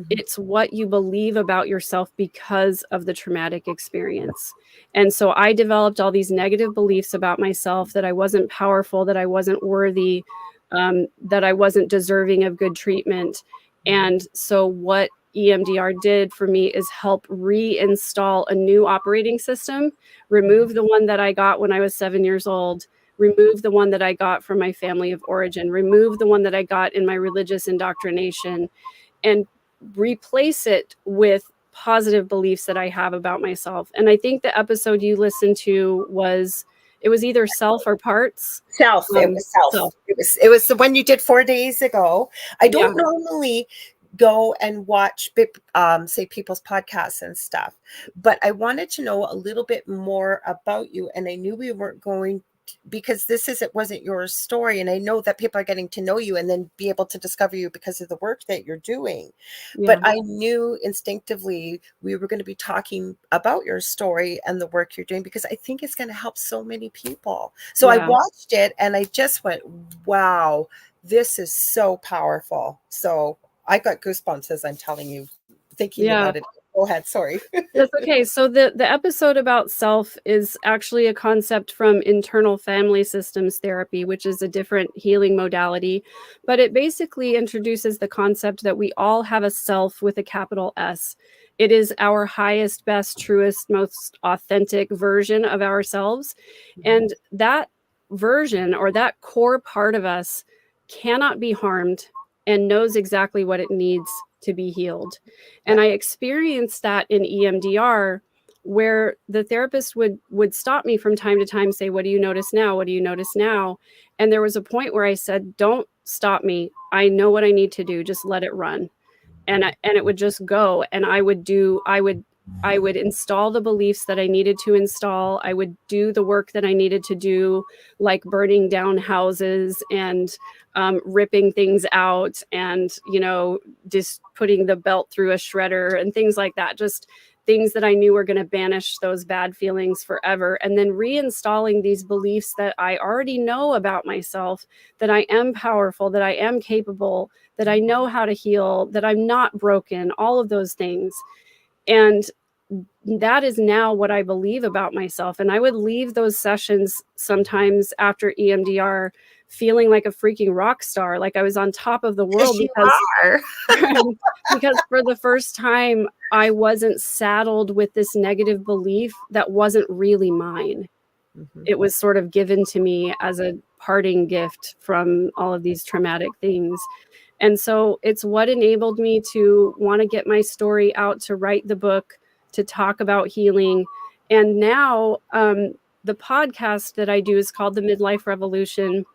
It's what you believe about yourself because of the traumatic experience. And so I developed all these negative beliefs about myself, that I wasn't powerful, that I wasn't worthy, that I wasn't deserving of good treatment. And so what EMDR did for me is help reinstall a new operating system, remove the one that I got when I was 7 years old, remove the one that I got from my family of origin, remove the one that I got in my religious indoctrination, and replace it with positive beliefs that I have about myself. And I think the episode you listened to it was either self or parts. Self. It was self. Self. It was the one you did 4 days ago. I don't Yeah. normally go and watch say people's podcasts and stuff, but I wanted to know a little bit more about you, and I knew we weren't going because it wasn't your story, and I know that people are getting to know you and then be able to discover you because of the work that you're doing. But Yeah. I knew instinctively we were going to be talking about your story and the work you're doing, because I think it's going to help so many people. So I Yeah. watched it and I just went, wow, this is so powerful. So I got goosebumps as I'm telling you, thinking Yeah. about it. Go ahead. Sorry. That's okay. So the episode about self is actually a concept from internal family systems therapy, which is a different healing modality, but it basically introduces the concept that we all have a self with a capital S. It is our highest, best, truest, most authentic version of ourselves. And that version, or that core part of us, cannot be harmed and knows exactly what it needs to be healed. And I experienced that in EMDR, where the therapist would stop me from time to time, say, "What do you notice now? What do you notice now?" And there was a point where I said, "Don't stop me. I know what I need to do. Just let it run." And it would just go, and I would install the beliefs that I needed to install. I would do the work that I needed to do, like burning down houses and ripping things out, and just putting the belt through a shredder and things like that. Just things that I knew were going to banish those bad feelings forever, and then reinstalling these beliefs that I already know about myself, that I am powerful, that I am capable, that I know how to heal, that I'm not broken, all of those things. And that is now what I believe about myself. And I would leave those sessions sometimes after EMDR feeling like a freaking rock star, like I was on top of the world, You because are. because for the first time I wasn't saddled with this negative belief that wasn't really mine. It was sort of given to me as a parting gift from all of these traumatic things. And so it's what enabled me to want to get my story out, to write the book, to talk about healing. And now the podcast that I do is called the Midlife Revolution.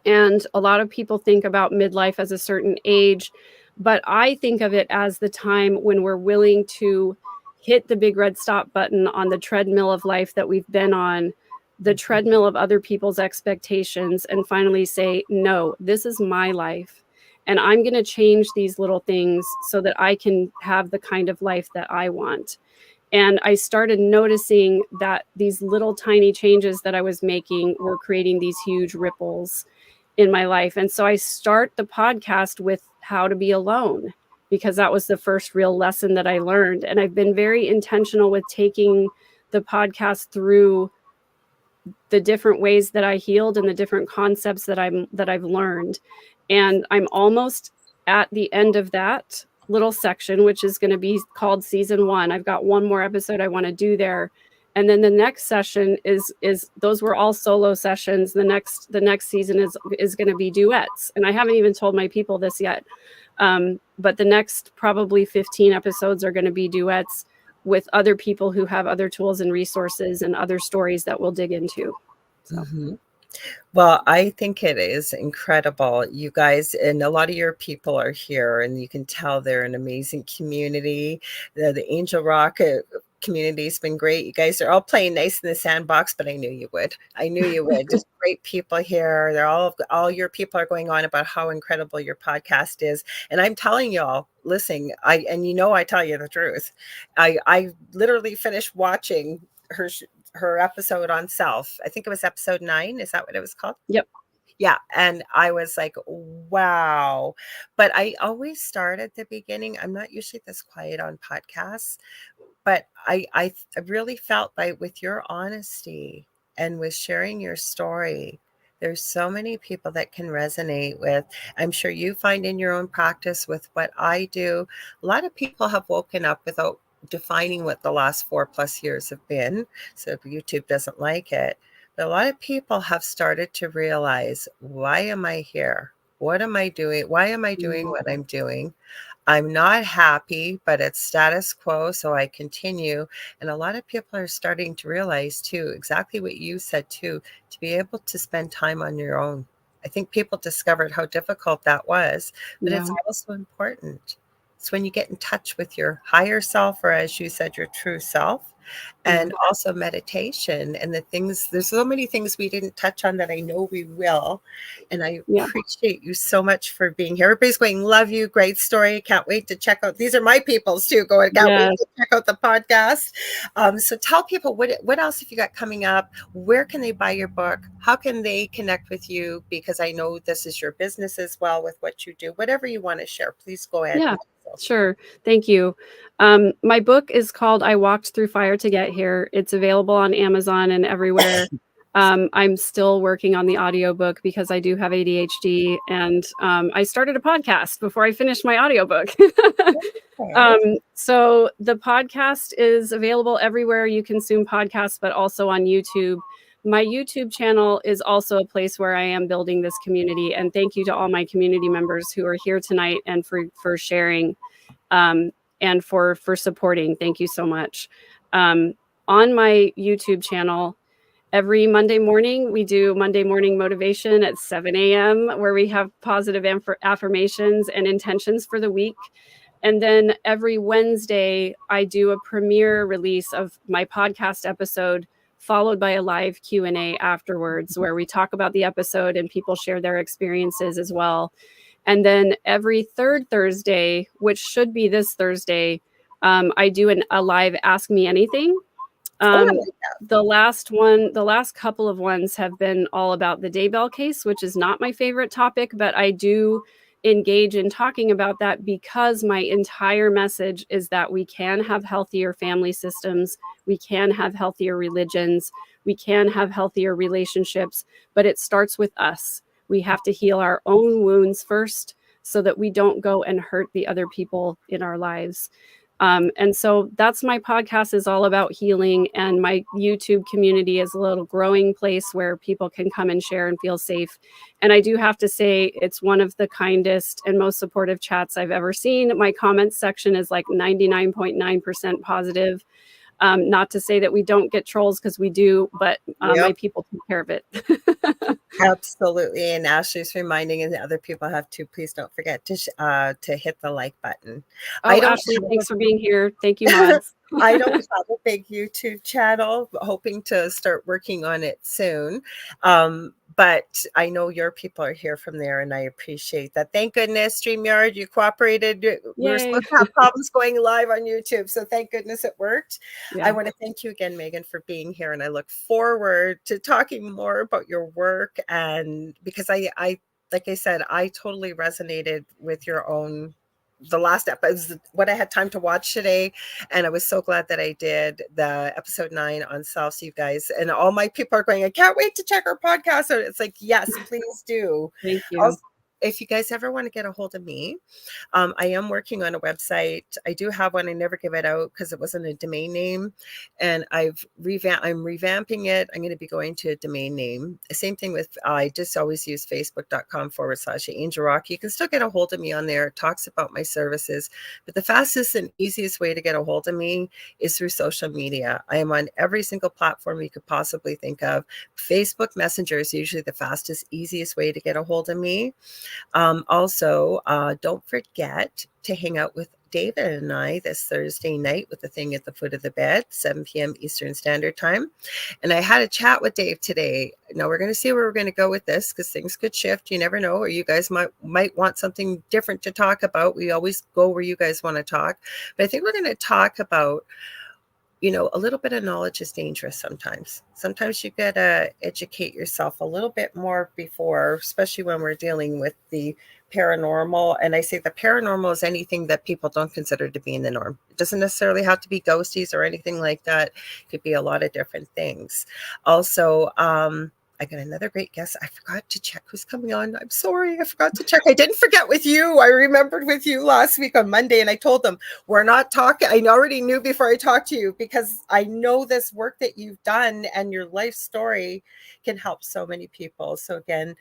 And a lot of people think about midlife as a certain age, but I think of it as the time when we're willing to hit the big red stop button on the treadmill of life that we've been on, the treadmill of other people's expectations, and finally say, no, this is my life. And I'm going to change these little things so that I can have the kind of life that I want. And I started noticing that these little tiny changes that I was making were creating these huge ripples in my life. And so I start the podcast with how to be alone, because that was the first real lesson that I learned. And I've been very intentional with taking the podcast through the different ways that I healed and the different concepts that I've learned. And I'm almost at the end of that little section, which is going to be called season 1. I've got one more episode I want to do there. And then the next session is those were all solo sessions. The next season is going to be duets. And I haven't even told my people this yet. But the next probably 15 episodes are going to be duets with other people who have other tools and resources and other stories that we'll dig into. So. Well, I think it is incredible. You guys, and a lot of your people are here, and you can tell they're an amazing community. The Angel Rock community has been great. You guys are all playing nice in the sandbox, but I knew you would. I knew you would. Just great people here. They're all your people are going on about how incredible your podcast is. And I'm telling y'all, listen, I tell you the truth. I literally finished watching her episode on self. I think it was episode 9. Is that what it was called? Yep. Yeah. And I was like, wow. But I always start at the beginning. I'm not usually this quiet on podcasts, but I really felt with your honesty and with sharing your story, There's so many people that can resonate with. I'm sure you find in your own practice with what I do. A lot of people have woken up without defining what the last 4+ years have been. So if YouTube doesn't like it, but a lot of people have started to realize, why am I here? What am I doing? Why am I doing what I'm doing? I'm not happy, but it's status quo, so I continue. And a lot of people are starting to realize too, exactly what you said too, to be able to spend time on your own. I think people discovered how difficult that was, but it's Yeah. also important. It's when you get in touch with your higher self, or as you said, your true self, Yeah. and also meditation and the things. There's so many things we didn't touch on that I know we will. And I Yeah. appreciate you so much for being here. Everybody's going, love you, great story. Can't wait to check out. These are my peoples too. Going, can't wait Yes. to check out the podcast. So tell people what else have you got coming up? Where can they buy your book? How can they connect with you? Because I know this is your business as well with what you do. Whatever you want to share, please go ahead. Yeah. Sure. Thank you. My book is called I Walked Through Fire to Get Here. It's available on Amazon and everywhere. I'm still working on the audiobook because I do have ADHD, and I started a podcast before I finished my audiobook. So the podcast is available everywhere you consume podcasts, but also on YouTube. My YouTube channel is also a place where I am building this community. And thank you to all my community members who are here tonight and for sharing and for supporting. Thank you so much. On my YouTube channel, every Monday morning, we do Monday morning motivation at 7 a.m., where we have positive affirmations and intentions for the week. And then every Wednesday, I do a premiere release of my podcast episode, followed by a live Q&A afterwards, where we talk about the episode and people share their experiences as well. And then every third Thursday, which should be this Thursday, I do a live Ask Me Anything. The last couple of ones have been all about the Daybell case, which is not my favorite topic, but I do engage in talking about that because my entire message is that we can have healthier family systems, we can have healthier religions, we can have healthier relationships, but it starts with us. We have to heal our own wounds first so that we don't go and hurt the other people in our lives. And so that's my podcast is all about healing, and my YouTube community is a little growing place where people can come and share and feel safe. And I do have to say, it's one of the kindest and most supportive chats I've ever seen. My comments section is like 99.9% positive. Not to say that we don't get trolls, because we do, but my people take care of it. Absolutely. And Ashley's reminding, and the other people have to, please don't forget to hit the like button. Oh, Ashley, thanks for being here. Thank you, mods. I don't have a big YouTube channel, hoping to start working on it soon. But I know your people are here from there, and I appreciate that. Thank goodness, StreamYard, you cooperated. We were supposed to have problems going live on YouTube, so thank goodness it worked. Yeah. I want to thank you again, Megan, for being here, and I look forward to talking more about your work. And because I like I said, I totally resonated with your own. The last episode, what I had time to watch today, and I was so glad that I did the episode 9 on self. So you guys and all my people are going, I can't wait to check our podcast. So it's like, yes, please do. Thank you. Also, if you guys ever want to get a hold of me, I am working on a website. I do have one. I never give it out because it wasn't a domain name, and I'm revamping it. I'm going to be going to a domain name. Same thing with, I just always use facebook.com/Angel Rock. You can still get a hold of me on there. It talks about my services, but the fastest and easiest way to get a hold of me is through social media. I am on every single platform you could possibly think of. Facebook Messenger is usually the fastest, easiest way to get a hold of me. Also, don't forget to hang out with David and I this Thursday night with the thing at the foot of the bed, 7 p.m. Eastern Standard Time. And I had a chat with Dave today. Now we're going to see where we're going to go with this, because things could shift. You never know. Or you guys might want something different to talk about. We always go where you guys want to talk. But I think we're going to talk about, a little bit of knowledge is dangerous sometimes. Sometimes you got to educate yourself a little bit more before, especially when we're dealing with the paranormal. And I say the paranormal is anything that people don't consider to be in the norm. It doesn't necessarily have to be ghosties or anything like that. It could be a lot of different things. Also, I got another great guest. I forgot to check who's coming on. I'm sorry. I forgot to check. I didn't forget with you. I remembered with you last week on Monday, and I told them we're not talking. I already knew before I talked to you, because I know this work that you've done and your life story can help so many people. So again,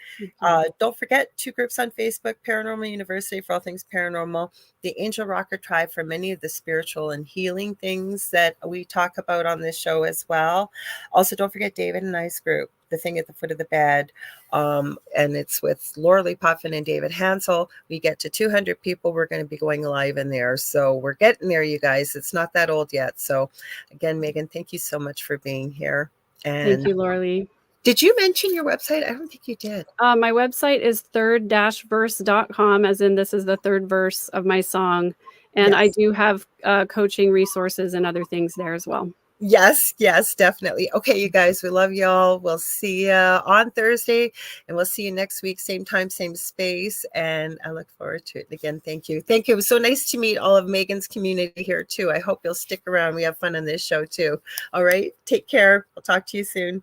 don't forget 2 groups on Facebook: Paranormal University for all things paranormal, the Angel Rocker Tribe for many of the spiritual and healing things that we talk about on this show as well. Also, don't forget David and I's group, The Thing at the Foot of the Bed. And it's with Lorilei Potvin and David Hansel. We get to 200 people. We're going to be going live in there. So we're getting there, you guys. It's not that old yet. So again, Megan, thank you so much for being here. And Thank you, Lorilei. Did you mention your website? I don't think you did. My website is third-verse.com, as in this is the third verse of my song. And Yes. I do have coaching resources and other things there as well. Yes, definitely. Okay, you guys, we love y'all. We'll see you on Thursday, and we'll see you next week, same time, same space. And I look forward to it. Again, thank you. Thank you. It was so nice to meet all of Megan's community here too. I hope you'll stick around. We have fun on this show too. All right, take care. We'll talk to you soon.